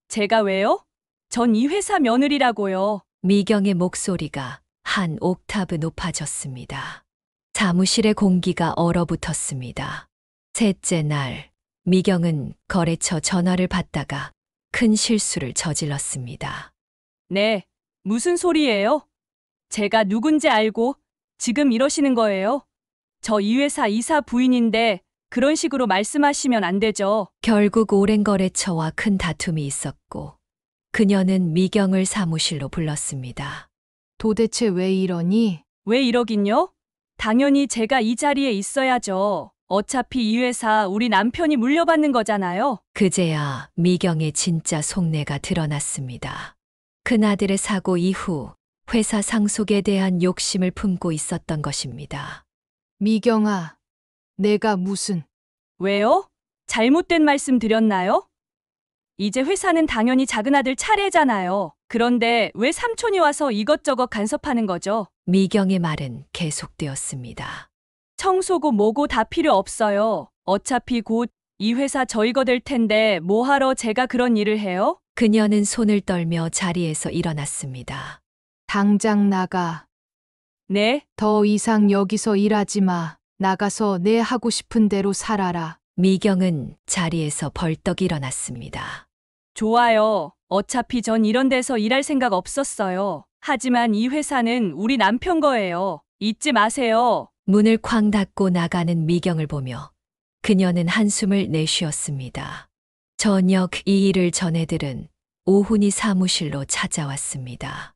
제가 왜요? 전 이 회사 며느리라고요. 미경의 목소리가 한 옥타브 높아졌습니다. 사무실의 공기가 얼어붙었습니다. 셋째 날, 미경은 거래처 전화를 받다가 큰 실수를 저질렀습니다. 네, 무슨 소리예요? 제가 누군지 알고 지금 이러시는 거예요? 저 이 회사 이사 부인인데 그런 식으로 말씀하시면 안 되죠. 결국 오랜 거래처와 큰 다툼이 있었고 그녀는 미경을 사무실로 불렀습니다. 도대체 왜 이러니? 왜 이러긴요? 당연히 제가 이 자리에 있어야죠. 어차피 이 회사 우리 남편이 물려받는 거잖아요. 그제야 미경의 진짜 속내가 드러났습니다. 큰아들의 사고 이후 회사 상속에 대한 욕심을 품고 있었던 것입니다. 미경아, 내가 무슨... 왜요? 잘못된 말씀 드렸나요? 이제 회사는 당연히 작은아들 차례잖아요. 그런데 왜 삼촌이 와서 이것저것 간섭하는 거죠? 미경의 말은 계속되었습니다. 청소고 뭐고 다 필요 없어요. 어차피 곧 이 회사 저희 거 될 텐데 뭐하러 제가 그런 일을 해요? 그녀는 손을 떨며 자리에서 일어났습니다. 당장 나가. 네? 더 이상 여기서 일하지 마. 나가서 내 하고 싶은 대로 살아라. 미경은 자리에서 벌떡 일어났습니다. 좋아요. 어차피 전 이런 데서 일할 생각 없었어요. 하지만 이 회사는 우리 남편 거예요. 잊지 마세요. 문을 쾅 닫고 나가는 미경을 보며 그녀는 한숨을 내쉬었습니다. 저녁 이 일을 전해들은 오훈이 사무실로 찾아왔습니다.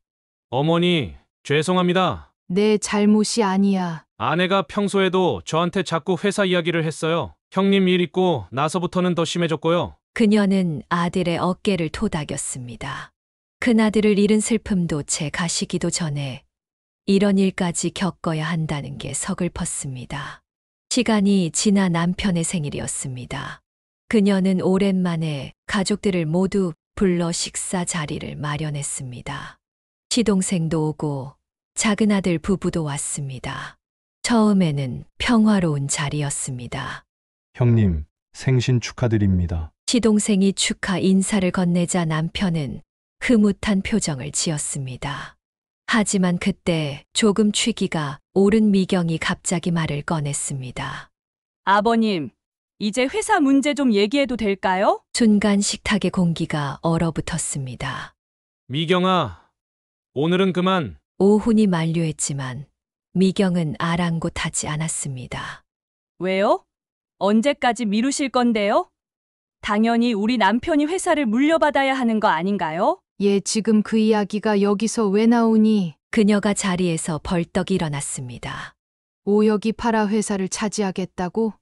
어머니, 죄송합니다. 내 잘못이 아니야. 아내가 평소에도 저한테 자꾸 회사 이야기를 했어요. 형님 일 있고 나서부터는 더 심해졌고요. 그녀는 아들의 어깨를 토닥였습니다. 큰아들을 잃은 슬픔도 채 가시기도 전에 이런 일까지 겪어야 한다는 게 서글펐습니다. 시간이 지나 남편의 생일이었습니다. 그녀는 오랜만에 가족들을 모두 불러 식사 자리를 마련했습니다. 시동생도 오고 작은 아들 부부도 왔습니다. 처음에는 평화로운 자리였습니다. 형님, 생신 축하드립니다. 시동생이 축하 인사를 건네자 남편은 흐뭇한 표정을 지었습니다. 하지만 그때 조금 취기가 오른 미경이 갑자기 말을 꺼냈습니다. 아버님, 이제 회사 문제 좀 얘기해도 될까요? 순간 식탁의 공기가 얼어붙었습니다. 미경아, 오늘은 그만. 오훈이 만류했지만 미경은 아랑곳하지 않았습니다. 왜요? 언제까지 미루실 건데요? 당연히 우리 남편이 회사를 물려받아야 하는 거 아닌가요? 얘 지금 그 이야기가 여기서 왜 나오니? 그녀가 자리에서 벌떡 일어났습니다. 오혁이 팔아 회사를 차지하겠다고?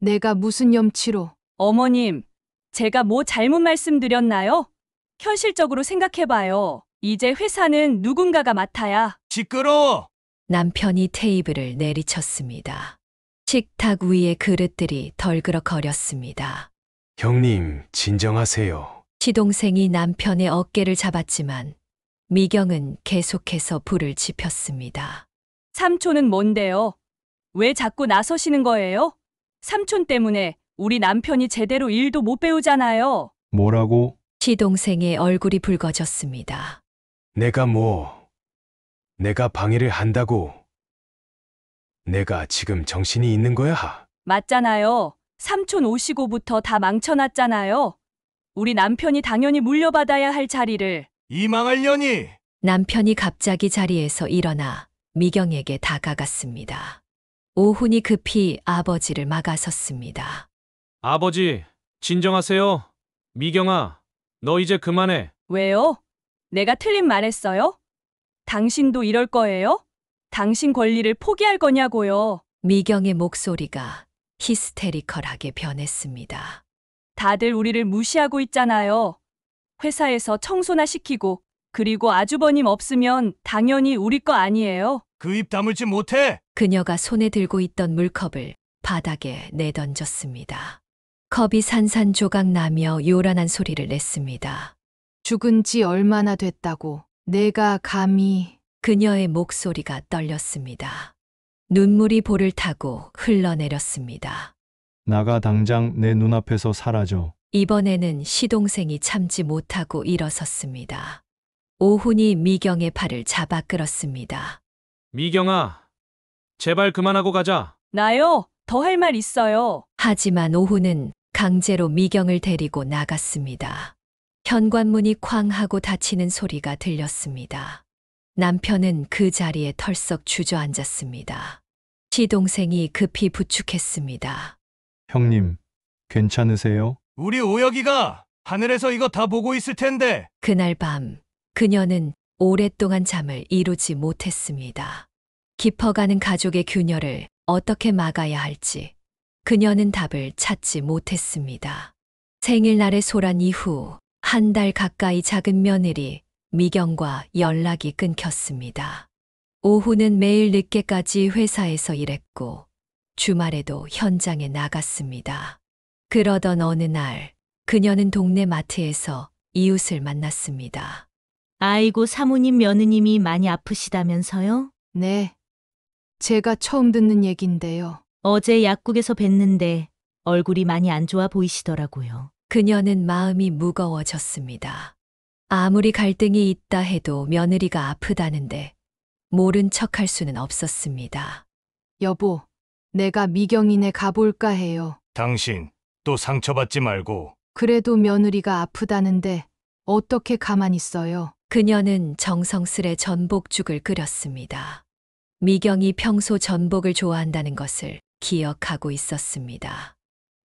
내가 무슨 염치로? 어머님, 제가 뭐 잘못 말씀드렸나요? 현실적으로 생각해봐요. 이제 회사는 누군가가 맡아야. 시끄러워! 남편이 테이블을 내리쳤습니다. 식탁 위의 그릇들이 덜그럭거렸습니다. 형님, 진정하세요. 시동생이 남편의 어깨를 잡았지만 미경은 계속해서 불을 지폈습니다. 삼촌은 뭔데요? 왜 자꾸 나서시는 거예요? 삼촌 때문에 우리 남편이 제대로 일도 못 배우잖아요. 뭐라고? 시동생의 얼굴이 붉어졌습니다. 내가 방해를 한다고. 내가 지금 정신이 있는 거야? 맞잖아요. 삼촌 오시고부터 다 망쳐놨잖아요. 우리 남편이 당연히 물려받아야 할 자리를. 이 망할 년이! 남편이 갑자기 자리에서 일어나 미경에게 다가갔습니다. 오훈이 급히 아버지를 막아섰습니다. 아버지, 진정하세요. 미경아, 너 이제 그만해. 왜요? 내가 틀린 말 했어요? 당신도 이럴 거예요? 당신 권리를 포기할 거냐고요. 미경의 목소리가 히스테리컬하게 변했습니다. 다들 우리를 무시하고 있잖아요. 회사에서 청소나 시키고, 그리고 아주버님 없으면 당연히 우리 거 아니에요. 그 입 다물지 못해! 그녀가 손에 들고 있던 물컵을 바닥에 내던졌습니다. 컵이 산산조각 나며 요란한 소리를 냈습니다. 죽은 지 얼마나 됐다고. 내가 감히. 그녀의 목소리가 떨렸습니다. 눈물이 볼을 타고 흘러내렸습니다. 나가 당장 내 눈앞에서 사라져. 이번에는 시동생이 참지 못하고 일어섰습니다. 오훈이 미경의 팔을 잡아 끌었습니다. 미경아, 제발 그만하고 가자. 나요? 더 할 말 있어요. 하지만 오훈은 강제로 미경을 데리고 나갔습니다. 현관문이 쾅 하고 닫히는 소리가 들렸습니다. 남편은 그 자리에 털썩 주저앉았습니다. 시동생이 급히 부축했습니다. 형님, 괜찮으세요? 우리 오혁이가 하늘에서 이거 다 보고 있을 텐데. 그날 밤 그녀는 오랫동안 잠을 이루지 못했습니다. 깊어가는 가족의 균열을 어떻게 막아야 할지 그녀는 답을 찾지 못했습니다. 생일날의 소란 이후 한 달 가까이 작은 며느리 미경과 연락이 끊겼습니다. 오후는 매일 늦게까지 회사에서 일했고 주말에도 현장에 나갔습니다. 그러던 어느 날 그녀는 동네 마트에서 이웃을 만났습니다. 아이고, 사모님 며느님이 많이 아프시다면서요? 네. 제가 처음 듣는 얘긴데요. 어제 약국에서 뵀는데 얼굴이 많이 안 좋아 보이시더라고요. 그녀는 마음이 무거워졌습니다. 아무리 갈등이 있다 해도 며느리가 아프다는데 모른 척할 수는 없었습니다. 여보, 내가 미경이네 가볼까 해요. 당신 또 상처받지 말고. 그래도 며느리가 아프다는데 어떻게 가만히 있어요? 그녀는 정성스레 전복죽을 끓였습니다. 미경이 평소 전복을 좋아한다는 것을 기억하고 있었습니다.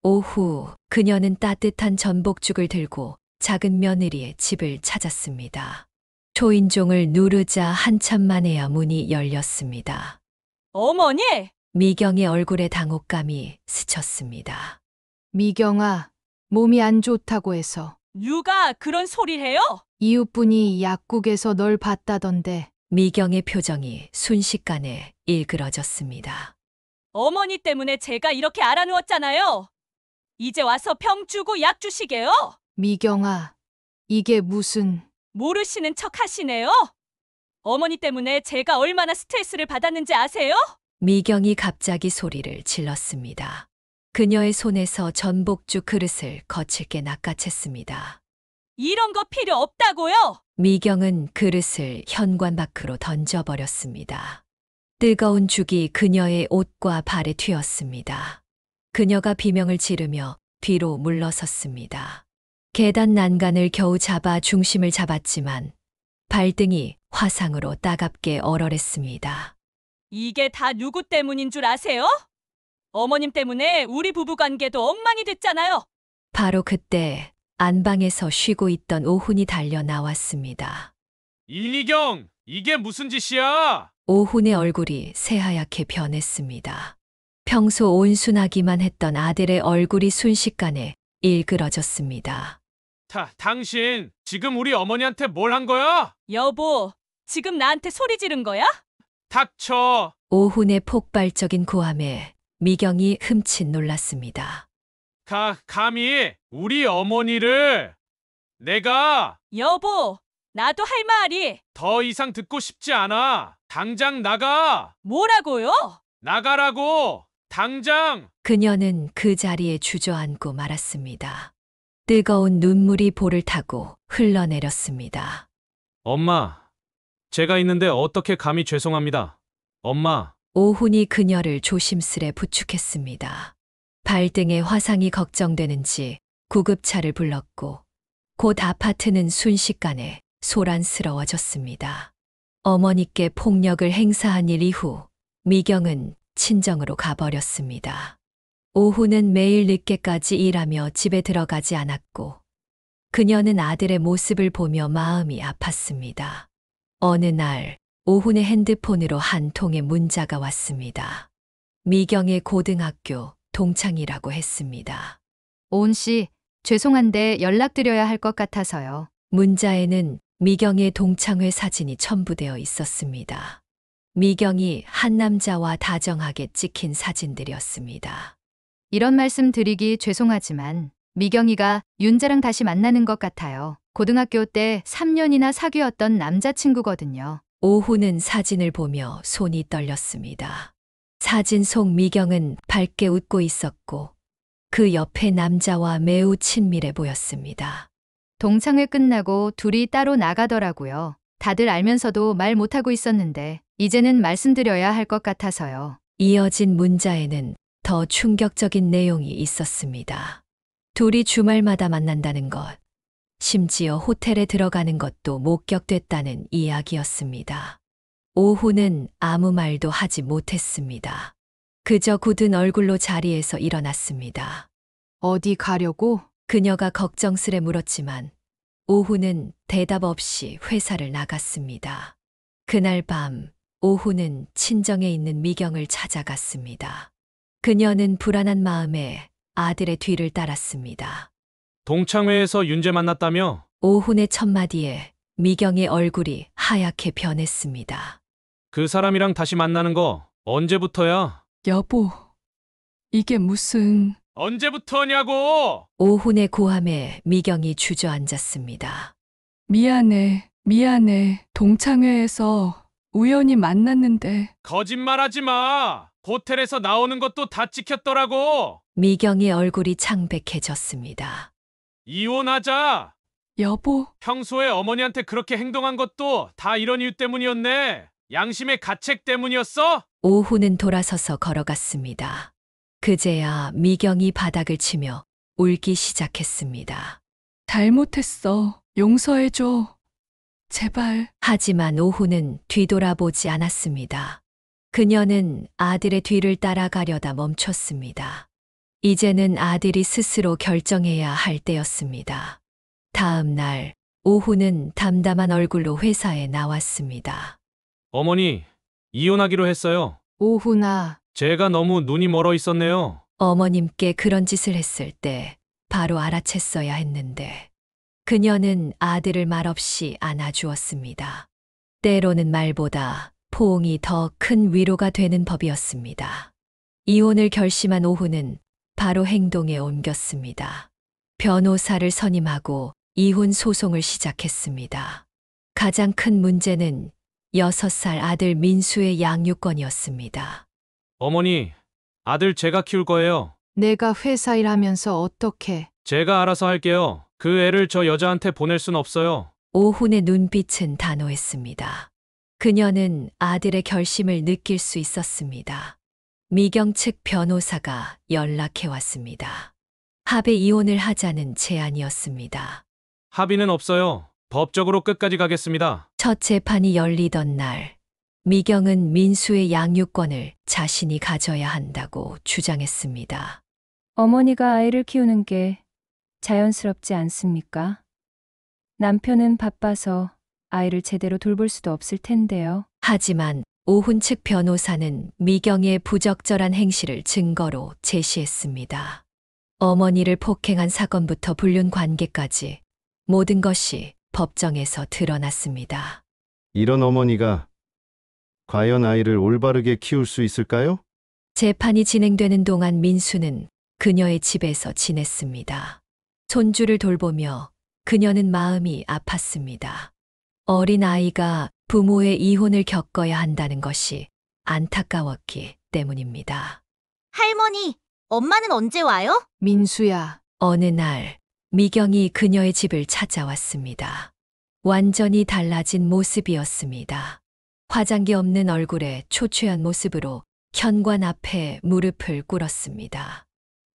오후 그녀는 따뜻한 전복죽을 들고 작은 며느리의 집을 찾았습니다. 초인종을 누르자 한참 만에야 문이 열렸습니다. 어머니! 미경의 얼굴에 당혹감이 스쳤습니다. 미경아, 몸이 안 좋다고 해서. 누가 그런 소리 해요? 이웃분이 약국에서 널 봤다던데. 미경의 표정이 순식간에 일그러졌습니다. 어머니 때문에 제가 이렇게 알아누웠잖아요. 이제 와서 평 주고 약 주시게요? 미경아, 이게 무슨... 모르시는 척 하시네요? 어머니 때문에 제가 얼마나 스트레스를 받았는지 아세요? 미경이 갑자기 소리를 질렀습니다. 그녀의 손에서 전복죽 그릇을 거칠게 낚아챘습니다. 이런 거 필요 없다고요? 미경은 그릇을 현관 밖으로 던져버렸습니다. 뜨거운 죽이 그녀의 옷과 발에 튀었습니다. 그녀가 비명을 지르며 뒤로 물러섰습니다. 계단 난간을 겨우 잡아 중심을 잡았지만 발등이 화상으로 따갑게 얼얼했습니다. 이게 다 누구 때문인 줄 아세요? 어머님 때문에 우리 부부관계도 엉망이 됐잖아요. 바로 그때 안방에서 쉬고 있던 오훈이 달려 나왔습니다. 이미경, 이게 무슨 짓이야? 오훈의 얼굴이 새하얗게 변했습니다. 평소 온순하기만 했던 아들의 얼굴이 순식간에 일그러졌습니다. 당신 지금 우리 어머니한테 뭘 한 거야? 여보, 지금 나한테 소리 지른 거야? 닥쳐. 오훈의 폭발적인 고함에 미경이 흠칫 놀랐습니다. 감히 우리 어머니를... 내가... 여보, 나도 할 말이... 더 이상 듣고 싶지 않아. 당장 나가. 뭐라고요? 나가라고. 당장. 그녀는 그 자리에 주저앉고 말았습니다. 뜨거운 눈물이 볼을 타고 흘러내렸습니다. 엄마, 제가 있는데 어떻게 감히 죄송합니다. 엄마. 오훈이 그녀를 조심스레 부축했습니다. 발등에 화상이 걱정되는지 구급차를 불렀고 곧 아파트는 순식간에 소란스러워졌습니다. 어머니께 폭력을 행사한 일 이후 미경은 친정으로 가버렸습니다. 오훈은 매일 늦게까지 일하며 집에 들어가지 않았고 그녀는 아들의 모습을 보며 마음이 아팠습니다. 어느 날 오훈의 핸드폰으로 한 통의 문자가 왔습니다. 미경의 고등학교 동창이라고 했습니다. 오은 씨, 죄송한데 연락드려야 할 것 같아서요. 문자에는 미경의 동창회 사진이 첨부되어 있었습니다. 미경이 한 남자와 다정하게 찍힌 사진들이었습니다. 이런 말씀 드리기 죄송하지만 미경이가 윤자랑 다시 만나는 것 같아요. 고등학교 때 3년이나 사귀었던 남자친구거든요. 오훈은 사진을 보며 손이 떨렸습니다. 사진 속 미경은 밝게 웃고 있었고 그 옆에 남자와 매우 친밀해 보였습니다. 동창회 끝나고 둘이 따로 나가더라고요. 다들 알면서도 말 못하고 있었는데 이제는 말씀드려야 할 것 같아서요. 이어진 문자에는 더 충격적인 내용이 있었습니다. 둘이 주말마다 만난다는 것, 심지어 호텔에 들어가는 것도 목격됐다는 이야기였습니다. 오훈은 아무 말도 하지 못했습니다. 그저 굳은 얼굴로 자리에서 일어났습니다. 어디 가려고? 그녀가 걱정스레 물었지만 오훈은 대답 없이 회사를 나갔습니다. 그날 밤 오훈은 친정에 있는 미경을 찾아갔습니다. 그녀는 불안한 마음에 아들의 뒤를 따랐습니다. 동창회에서 윤재 만났다며? 오훈의 첫마디에 미경의 얼굴이 하얗게 변했습니다. 그 사람이랑 다시 만나는 거 언제부터야? 여보, 이게 무슨... 언제부터냐고! 오훈의 고함에 미경이 주저앉았습니다. 미안해. 동창회에서 우연히 만났는데... 거짓말하지 마! 호텔에서 나오는 것도 다 찍혔더라고! 미경의 얼굴이 창백해졌습니다. 이혼하자! 여보... 평소에 어머니한테 그렇게 행동한 것도 다 이런 이유 때문이었네? 양심의 가책 때문이었어? 오훈은 돌아서서 걸어갔습니다. 그제야 미경이 바닥을 치며 울기 시작했습니다. 잘못했어. 용서해줘. 제발. 하지만 오훈은 뒤돌아보지 않았습니다. 그녀는 아들의 뒤를 따라가려다 멈췄습니다. 이제는 아들이 스스로 결정해야 할 때였습니다. 다음 날 오훈은 담담한 얼굴로 회사에 나왔습니다. 어머니, 이혼하기로 했어요. 오훈아. 제가 너무 눈이 멀어 있었네요. 어머님께 그런 짓을 했을 때 바로 알아챘어야 했는데 그녀는 아들을 말없이 안아주었습니다. 때로는 말보다 포옹이 더 큰 위로가 되는 법이었습니다. 이혼을 결심한 오훈은 바로 행동에 옮겼습니다. 변호사를 선임하고 이혼 소송을 시작했습니다. 가장 큰 문제는 6살 아들 민수의 양육권이었습니다. 어머니, 아들 제가 키울 거예요. 내가 회사 일하면서 어떻게? 제가 알아서 할게요. 그 애를 저 여자한테 보낼 순 없어요. 오훈의 눈빛은 단호했습니다. 그녀는 아들의 결심을 느낄 수 있었습니다. 미경 측 변호사가 연락해 왔습니다. 합의 이혼을 하자는 제안이었습니다. 합의는 없어요. 법적으로 끝까지 가겠습니다. 첫 재판이 열리던 날, 미경은 민수의 양육권을 자신이 가져야 한다고 주장했습니다. 어머니가 아이를 키우는 게 자연스럽지 않습니까? 남편은 바빠서 아이를 제대로 돌볼 수도 없을 텐데요. 하지만 오훈 측 변호사는 미경의 부적절한 행실을 증거로 제시했습니다. 어머니를 폭행한 사건부터 불륜 관계까지 모든 것이 법정에서 드러났습니다. 이런 어머니가 과연 아이를 올바르게 키울 수 있을까요? 재판이 진행되는 동안 민수는 그녀의 집에서 지냈습니다. 손주를 돌보며 그녀는 마음이 아팠습니다. 어린 아이가 부모의 이혼을 겪어야 한다는 것이 안타까웠기 때문입니다. 할머니, 엄마는 언제 와요? 민수야. 어느 날 미경이 그녀의 집을 찾아왔습니다. 완전히 달라진 모습이었습니다. 화장기 없는 얼굴에 초췌한 모습으로 현관 앞에 무릎을 꿇었습니다.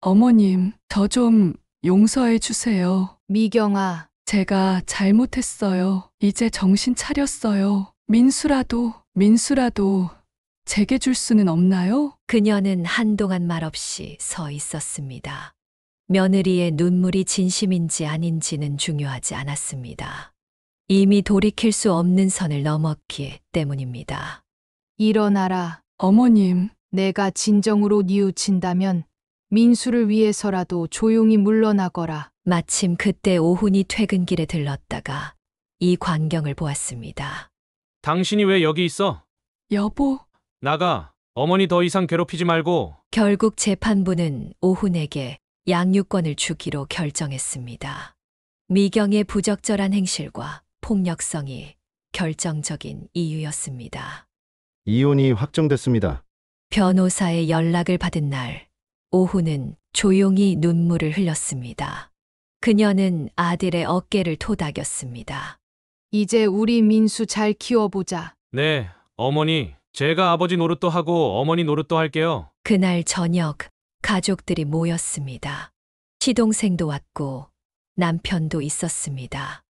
어머님, 저 좀 용서해 주세요. 미경아. 제가 잘못했어요. 이제 정신 차렸어요. 민수라도 제게 줄 수는 없나요? 그녀는 한동안 말없이 서 있었습니다. 며느리의 눈물이 진심인지 아닌지는 중요하지 않았습니다. 이미 돌이킬 수 없는 선을 넘었기 때문입니다. 일어나라. 어머님. 내가 진정으로 뉘우친다면 민수를 위해서라도 조용히 물러나거라. 마침 그때 오훈이 퇴근길에 들렀다가 이 광경을 보았습니다. 당신이 왜 여기 있어? 여보. 나가. 어머니 더 이상 괴롭히지 말고. 결국 재판부는 오훈에게 양육권을 주기로 결정했습니다. 미경의 부적절한 행실과 폭력성이 결정적인 이유였습니다. 이혼이 확정됐습니다. 변호사의 연락을 받은 날, 오훈은 조용히 눈물을 흘렸습니다. 그녀는 아들의 어깨를 토닥였습니다. 이제 우리 민수 잘 키워보자. 네, 어머니. 제가 아버지 노릇도 하고 어머니 노릇도 할게요. 그날 저녁 가족들이 모였습니다. 시동생도 왔고 남편도 있었습니다.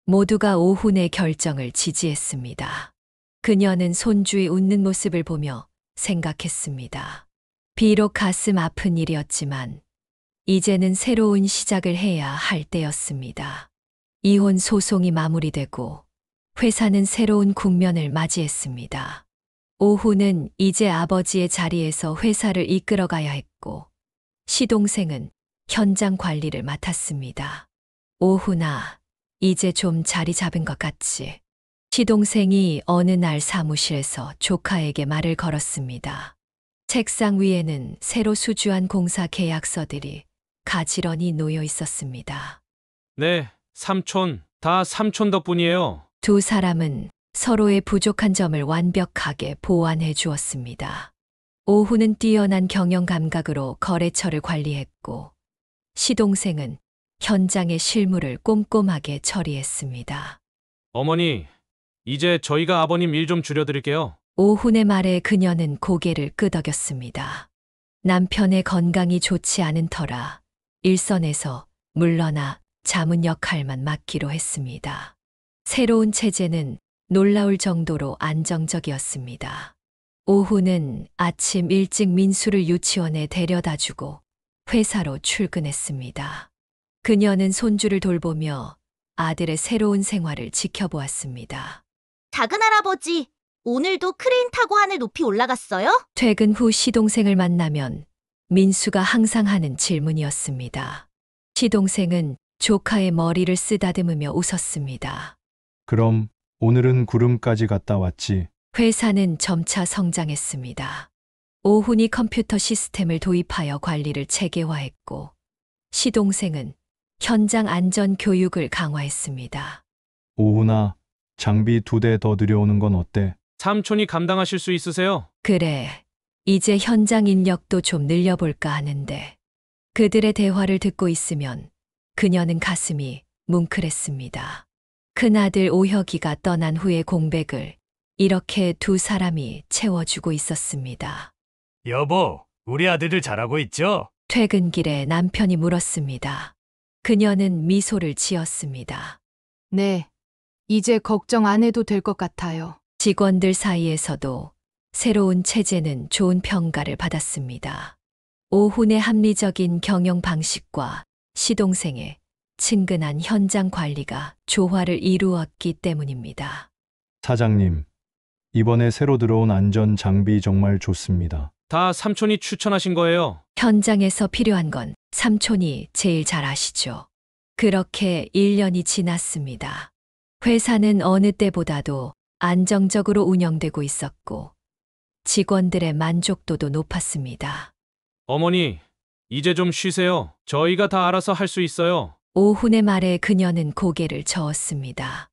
모두가 오훈의 결정을 지지했습니다. 그녀는 손주의 웃는 모습을 보며 생각했습니다. 비록 가슴 아픈 일이었지만 이제는 새로운 시작을 해야 할 때였습니다. 이혼 소송이 마무리되고 회사는 새로운 국면을 맞이했습니다. 오훈은 이제 아버지의 자리에서 회사를 이끌어가야 했고 시동생은 현장 관리를 맡았습니다. 오훈아, 이제 좀 자리 잡은 것 같지? 시동생이 어느 날 사무실에서 조카에게 말을 걸었습니다. 책상 위에는 새로 수주한 공사 계약서들이 가지런히 놓여 있었습니다. 네, 삼촌. 다 삼촌 덕분이에요. 두 사람은 서로의 부족한 점을 완벽하게 보완해 주었습니다. 오훈은 뛰어난 경영 감각으로 거래처를 관리했고 시동생은 현장의 실무를 꼼꼼하게 처리했습니다. 어머니, 이제 저희가 아버님 일 좀 줄여드릴게요. 오훈의 말에 그녀는 고개를 끄덕였습니다. 남편의 건강이 좋지 않은 터라 일선에서 물러나 자문 역할만 맡기로 했습니다. 새로운 체제는 놀라울 정도로 안정적이었습니다. 오훈은 아침 일찍 민수를 유치원에 데려다주고 회사로 출근했습니다. 그녀는 손주를 돌보며 아들의 새로운 생활을 지켜보았습니다. 작은 할아버지, 오늘도 크레인 타고 하늘 높이 올라갔어요? 퇴근 후 시동생을 만나면 민수가 항상 하는 질문이었습니다. 시동생은 조카의 머리를 쓰다듬으며 웃었습니다. 그럼 오늘은 구름까지 갔다 왔지. 회사는 점차 성장했습니다. 오훈이 컴퓨터 시스템을 도입하여 관리를 체계화했고 시동생은 현장 안전 교육을 강화했습니다. 오훈아, 장비 2대 더 들여오는 건 어때? 삼촌이 감당하실 수 있으세요? 그래, 이제 현장 인력도 좀 늘려볼까 하는데 그들의 대화를 듣고 있으면 그녀는 가슴이 뭉클했습니다. 큰아들 오혁이가 떠난 후의 공백을 이렇게 두 사람이 채워주고 있었습니다. 여보, 우리 아들들 잘하고 있죠? 퇴근길에 남편이 물었습니다. 그녀는 미소를 지었습니다. 네. 이제 걱정 안 해도 될 것 같아요. 직원들 사이에서도 새로운 체제는 좋은 평가를 받았습니다. 오훈의 합리적인 경영 방식과 시동생의 친근한 현장 관리가 조화를 이루었기 때문입니다. 사장님, 이번에 새로 들어온 안전 장비 정말 좋습니다. 다 삼촌이 추천하신 거예요. 현장에서 필요한 건 삼촌이 제일 잘 아시죠. 그렇게 1년이 지났습니다. 회사는 어느 때보다도 안정적으로 운영되고 있었고 직원들의 만족도도 높았습니다. 어머니, 이제 좀 쉬세요. 저희가 다 알아서 할 수 있어요. 오훈의 말에 그녀는 고개를 저었습니다.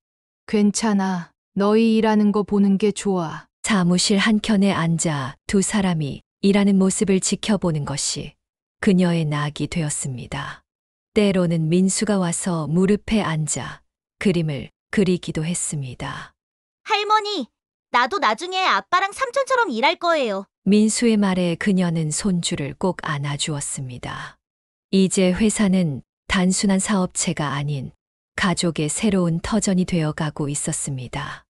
괜찮아. 너희 일하는 거 보는 게 좋아. 사무실 한켠에 앉아 두 사람이 일하는 모습을 지켜보는 것이 그녀의 낙이 되었습니다. 때로는 민수가 와서 무릎에 앉아 그림을 그리기도 했습니다. 할머니, 나도 나중에 아빠랑 삼촌처럼 일할 거예요. 민수의 말에 그녀는 손주를 꼭 안아주었습니다. 이제 회사는 단순한 사업체가 아닌 가족의 새로운 터전이 되어가고 있었습니다.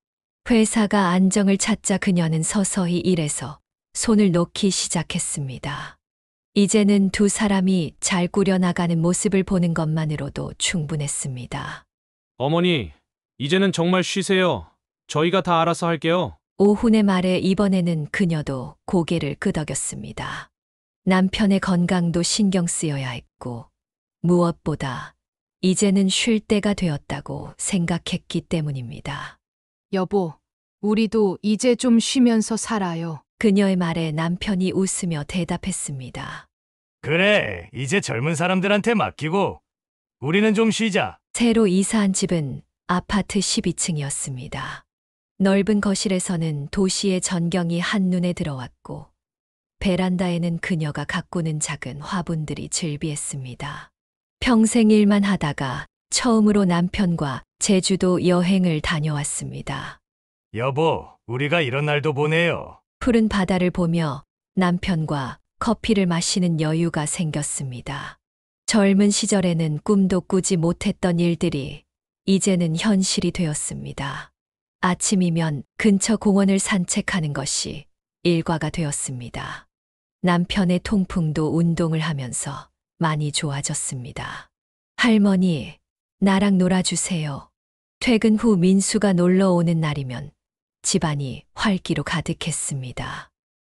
회사가 안정을 찾자 그녀는 서서히 일에서 손을 놓기 시작했습니다. 이제는 두 사람이 잘 꾸려나가는 모습을 보는 것만으로도 충분했습니다. 어머니, 이제는 정말 쉬세요. 저희가 다 알아서 할게요. 오훈의 말에 이번에는 그녀도 고개를 끄덕였습니다. 남편의 건강도 신경 쓰여야 했고 무엇보다 이제는 쉴 때가 되었다고 생각했기 때문입니다. 여보, 우리도 이제 좀 쉬면서 살아요. 그녀의 말에 남편이 웃으며 대답했습니다. 그래, 이제 젊은 사람들한테 맡기고 우리는 좀 쉬자. 새로 이사한 집은 아파트 12층이었습니다. 넓은 거실에서는 도시의 전경이 한눈에 들어왔고 베란다에는 그녀가 가꾸는 작은 화분들이 즐비했습니다. 평생 일만 하다가 처음으로 남편과 제주도 여행을 다녀왔습니다. 여보, 우리가 이런 날도 보내요. 푸른 바다를 보며 남편과 커피를 마시는 여유가 생겼습니다. 젊은 시절에는 꿈도 꾸지 못했던 일들이 이제는 현실이 되었습니다. 아침이면 근처 공원을 산책하는 것이 일과가 되었습니다. 남편의 통풍도 운동을 하면서 많이 좋아졌습니다. 할머니, 나랑 놀아주세요. 퇴근 후 민수가 놀러 오는 날이면 집안이 활기로 가득했습니다.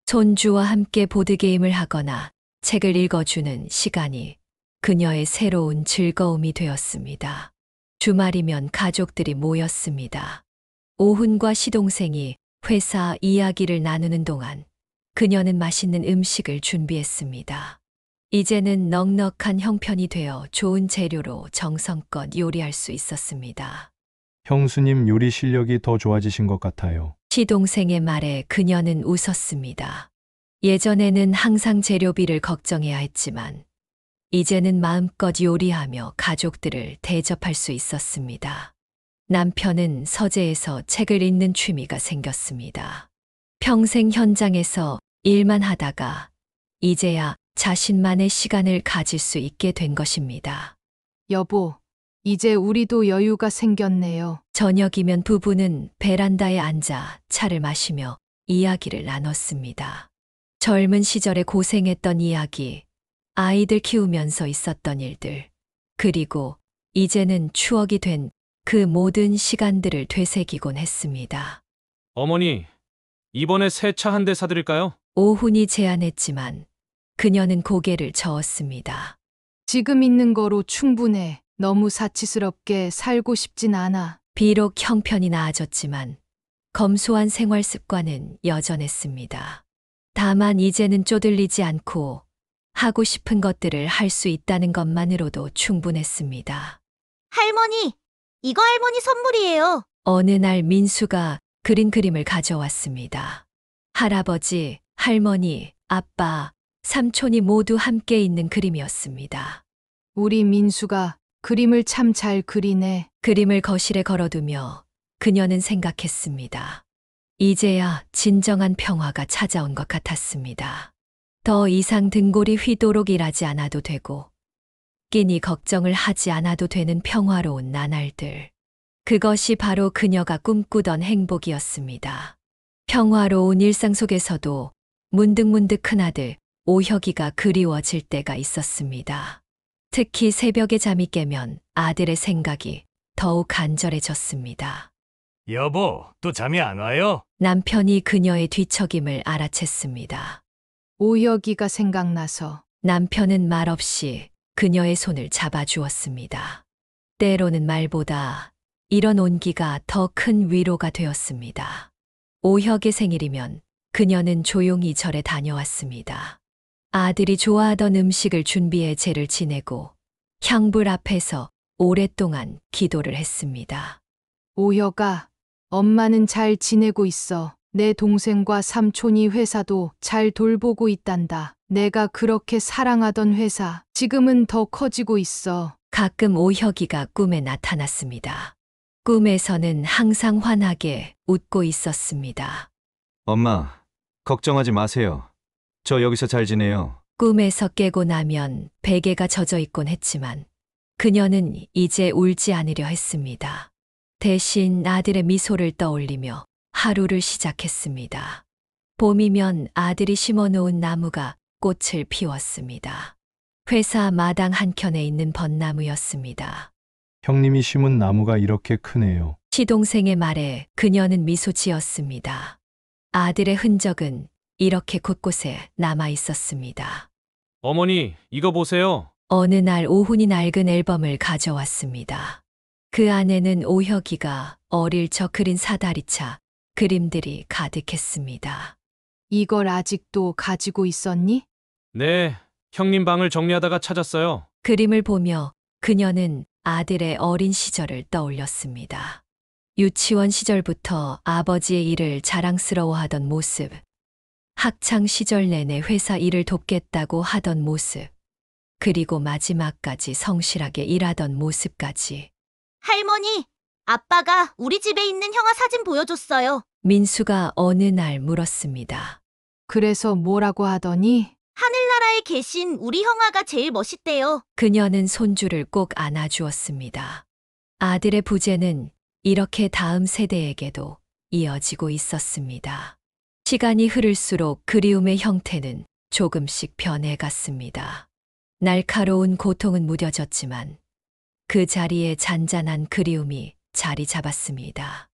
손주와 함께 보드게임을 하거나 책을 읽어주는 시간이 그녀의 새로운 즐거움이 되었습니다. 주말이면 가족들이 모였습니다. 오훈과 시동생이 회사 이야기를 나누는 동안 그녀는 맛있는 음식을 준비했습니다. 이제는 넉넉한 형편이 되어 좋은 재료로 정성껏 요리할 수 있었습니다. 형수님 요리 실력이 더 좋아지신 것 같아요. 시동생의 말에 그녀는 웃었습니다. 예전에는 항상 재료비를 걱정해야 했지만 이제는 마음껏 요리하며 가족들을 대접할 수 있었습니다. 남편은 서재에서 책을 읽는 취미가 생겼습니다. 평생 현장에서 일만 하다가 이제야 자신만의 시간을 가질 수 있게 된 것입니다. 여보, 이제 우리도 여유가 생겼네요. 저녁이면 부부는 베란다에 앉아 차를 마시며 이야기를 나눴습니다. 젊은 시절에 고생했던 이야기, 아이들 키우면서 있었던 일들, 그리고 이제는 추억이 된 그 모든 시간들을 되새기곤 했습니다. 어머니, 이번에 새 차 한 대 사드릴까요? 오훈이 제안했지만 그녀는 고개를 저었습니다. 지금 있는 거로 충분해. 너무 사치스럽게 살고 싶진 않아. 비록 형편이 나아졌지만 검소한 생활 습관은 여전했습니다. 다만 이제는 쪼들리지 않고 하고 싶은 것들을 할 수 있다는 것만으로도 충분했습니다. 할머니, 이거 할머니 선물이에요. 어느 날 민수가 그린 그림을 가져왔습니다. 할아버지, 할머니, 아빠, 삼촌이 모두 함께 있는 그림이었습니다. 우리 민수가 그림을 참 잘 그리네. 그림을 거실에 걸어두며 그녀는 생각했습니다. 이제야 진정한 평화가 찾아온 것 같았습니다. 더 이상 등골이 휘도록 일하지 않아도 되고 끼니 걱정을 하지 않아도 되는 평화로운 나날들. 그것이 바로 그녀가 꿈꾸던 행복이었습니다. 평화로운 일상 속에서도 문득문득 큰아들 오혁이가 그리워질 때가 있었습니다. 특히 새벽에 잠이 깨면 아들의 생각이 더욱 간절해졌습니다. 여보, 또 잠이 안 와요? 남편이 그녀의 뒤척임을 알아챘습니다. 오혁이가 생각나서. 남편은 말없이 그녀의 손을 잡아주었습니다. 때로는 말보다 이런 온기가 더 큰 위로가 되었습니다. 오혁의 생일이면 그녀는 조용히 절에 다녀왔습니다. 아들이 좋아하던 음식을 준비해 제를 지내고 향불 앞에서 오랫동안 기도를 했습니다. 오혁아, 엄마는 잘 지내고 있어. 내 동생과 삼촌이 회사도 잘 돌보고 있단다. 내가 그렇게 사랑하던 회사, 지금은 더 커지고 있어. 가끔 오혁이가 꿈에 나타났습니다. 꿈에서는 항상 환하게 웃고 있었습니다. 엄마, 걱정하지 마세요. 저 여기서 잘 지내요. 꿈에서 깨고 나면 베개가 젖어 있곤 했지만 그녀는 이제 울지 않으려 했습니다. 대신 아들의 미소를 떠올리며 하루를 시작했습니다. 봄이면 아들이 심어놓은 나무가 꽃을 피웠습니다. 회사 마당 한켠에 있는 벚나무였습니다. 형님이 심은 나무가 이렇게 크네요. 시동생의 말에 그녀는 미소 지었습니다. 아들의 흔적은 이렇게 곳곳에 남아 있었습니다. 어머니, 이거 보세요. 어느 날 오훈이 낡은 앨범을 가져왔습니다. 그 안에는 오혁이가 어릴 적 그린 사다리차, 그림들이 가득했습니다. 이걸 아직도 가지고 있었니? 네, 형님 방을 정리하다가 찾았어요. 그림을 보며 그녀는 아들의 어린 시절을 떠올렸습니다. 유치원 시절부터 아버지의 일을 자랑스러워하던 모습, 학창 시절 내내 회사 일을 돕겠다고 하던 모습, 그리고 마지막까지 성실하게 일하던 모습까지. 할머니, 아빠가 우리 집에 있는 형아 사진 보여줬어요. 민수가 어느 날 물었습니다. 그래서 뭐라고 하더니? 하늘나라에 계신 우리 형아가 제일 멋있대요. 그녀는 손주를 꼭 안아주었습니다. 아들의 부재는 이렇게 다음 세대에게도 이어지고 있었습니다. 시간이 흐를수록 그리움의 형태는 조금씩 변해갔습니다. 날카로운 고통은 무뎌졌지만 그 자리에 잔잔한 그리움이 자리 잡았습니다.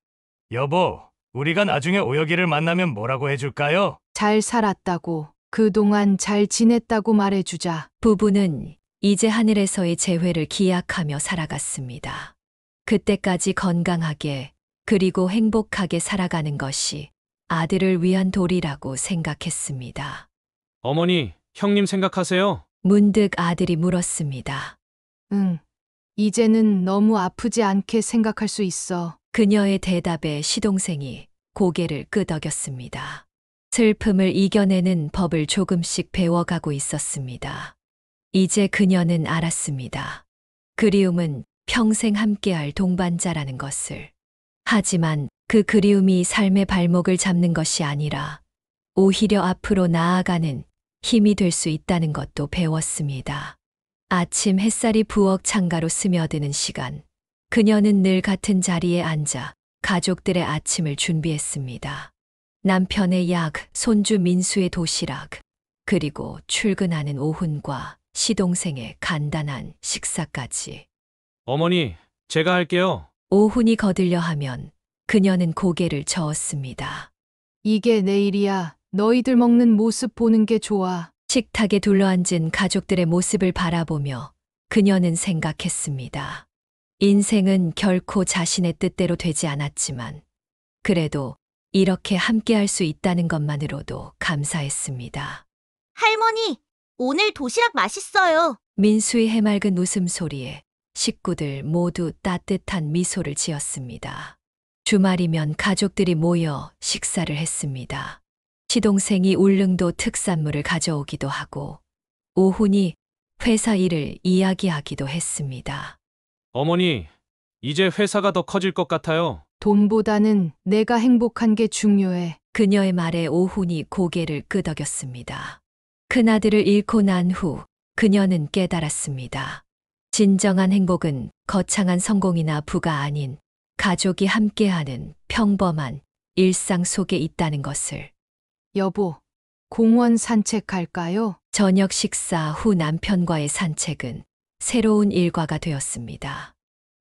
여보, 우리가 나중에 오혁이를 만나면 뭐라고 해줄까요? 잘 살았다고, 그동안 잘 지냈다고 말해주자. 부부는 이제 하늘에서의 재회를 기약하며 살아갔습니다. 그때까지 건강하게 그리고 행복하게 살아가는 것이 아들을 위한 도리라고 생각했습니다. 어머니, 형님 생각하세요? 문득 아들이 물었습니다. 응, 이제는 너무 아프지 않게 생각할 수 있어. 그녀의 대답에 시동생이 고개를 끄덕였습니다. 슬픔을 이겨내는 법을 조금씩 배워가고 있었습니다. 이제 그녀는 알았습니다. 그리움은 평생 함께할 동반자라는 것을. 하지만 그 그리움이 삶의 발목을 잡는 것이 아니라 오히려 앞으로 나아가는 힘이 될 수 있다는 것도 배웠습니다. 아침 햇살이 부엌 창가로 스며드는 시간, 그녀는 늘 같은 자리에 앉아 가족들의 아침을 준비했습니다. 남편의 약, 손주 민수의 도시락, 그리고 출근하는 오훈과 시동생의 간단한 식사까지. 어머니, 제가 할게요. 오훈이 거들려 하면 그녀는 고개를 저었습니다. 이게 내일이야. 너희들 먹는 모습 보는 게 좋아. 식탁에 둘러앉은 가족들의 모습을 바라보며 그녀는 생각했습니다. 인생은 결코 자신의 뜻대로 되지 않았지만 그래도 이렇게 함께할 수 있다는 것만으로도 감사했습니다. 할머니, 오늘 도시락 맛있어요. 민수의 해맑은 웃음소리에 식구들 모두 따뜻한 미소를 지었습니다. 주말이면 가족들이 모여 식사를 했습니다. 시동생이 울릉도 특산물을 가져오기도 하고 오훈이 회사 일을 이야기하기도 했습니다. 어머니, 이제 회사가 더 커질 것 같아요. 돈보다는 내가 행복한 게 중요해. 그녀의 말에 오훈이 고개를 끄덕였습니다. 큰아들을 잃고 난 후 그녀는 깨달았습니다. 진정한 행복은 거창한 성공이나 부가 아닌 가족이 함께하는 평범한 일상 속에 있다는 것을. 여보, 공원 산책할까요? 저녁 식사 후 남편과의 산책은 새로운 일과가 되었습니다.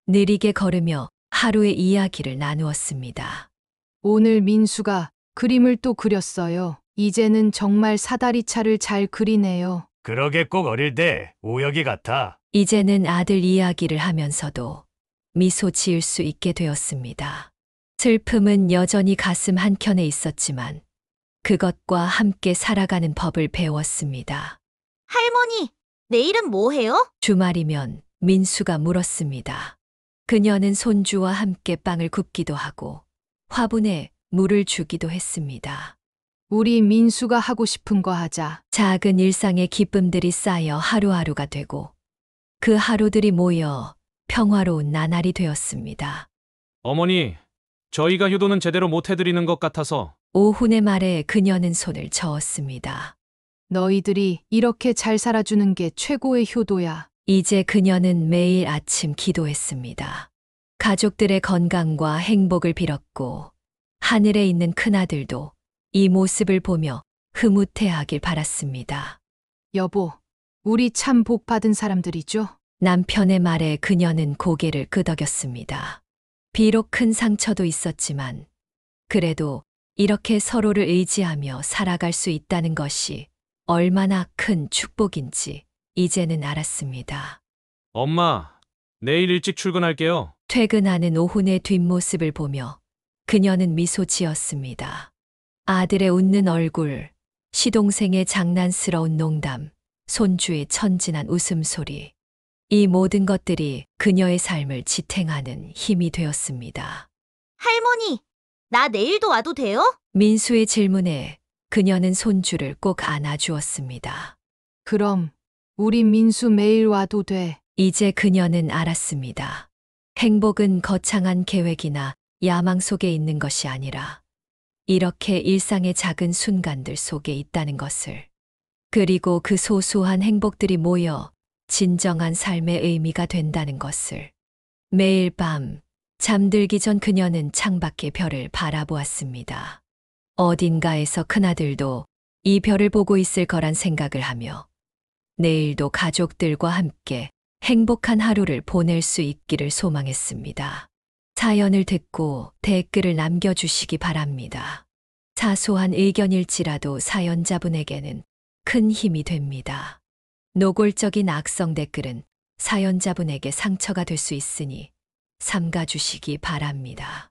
느리게 걸으며 하루의 이야기를 나누었습니다. 오늘 민수가 그림을 또 그렸어요. 이제는 정말 사다리차를 잘 그리네요. 그러게 꼭 어릴 때 오혁이 같아. 이제는 아들 이야기를 하면서도 미소 지을 수 있게 되었습니다. 슬픔은 여전히 가슴 한켠에 있었지만 그것과 함께 살아가는 법을 배웠습니다. 할머니, 내일은 뭐 해요? 주말이면 민수가 물었습니다. 그녀는 손주와 함께 빵을 굽기도 하고 화분에 물을 주기도 했습니다. 우리 민수가 하고 싶은 거 하자. 작은 일상의 기쁨들이 쌓여 하루하루가 되고 그 하루들이 모여 평화로운 나날이 되었습니다. 어머니, 저희가 효도는 제대로 못 해드리는 것 같아서. 오훈의 말에 그녀는 손을 저었습니다. 너희들이 이렇게 잘 살아주는 게 최고의 효도야. 이제 그녀는 매일 아침 기도했습니다. 가족들의 건강과 행복을 빌었고 하늘에 있는 큰아들도 이 모습을 보며 흐뭇해하길 바랐습니다. 여보, 우리 참 복 받은 사람들이죠? 남편의 말에 그녀는 고개를 끄덕였습니다. 비록 큰 상처도 있었지만 그래도 이렇게 서로를 의지하며 살아갈 수 있다는 것이 얼마나 큰 축복인지 이제는 알았습니다. 엄마, 내일 일찍 출근할게요. 퇴근하는 오훈의 뒷모습을 보며 그녀는 미소 지었습니다. 아들의 웃는 얼굴, 시동생의 장난스러운 농담, 손주의 천진한 웃음소리. 이 모든 것들이 그녀의 삶을 지탱하는 힘이 되었습니다. 할머니, 나 내일도 와도 돼요? 민수의 질문에 그녀는 손주를 꼭 안아주었습니다. 그럼 우리 민수 매일 와도 돼. 이제 그녀는 알았습니다. 행복은 거창한 계획이나 야망 속에 있는 것이 아니라 이렇게 일상의 작은 순간들 속에 있다는 것을. 그리고 그 소소한 행복들이 모여 진정한 삶의 의미가 된다는 것을. 매일 밤 잠들기 전 그녀는 창밖의 별을 바라보았습니다. 어딘가에서 큰아들도 이 별을 보고 있을 거란 생각을 하며 내일도 가족들과 함께 행복한 하루를 보낼 수 있기를 소망했습니다. 사연을 듣고 댓글을 남겨주시기 바랍니다. 사소한 의견일지라도 사연자분에게는 큰 힘이 됩니다. 노골적인 악성 댓글은 사연자분에게 상처가 될 수 있으니 삼가주시기 바랍니다.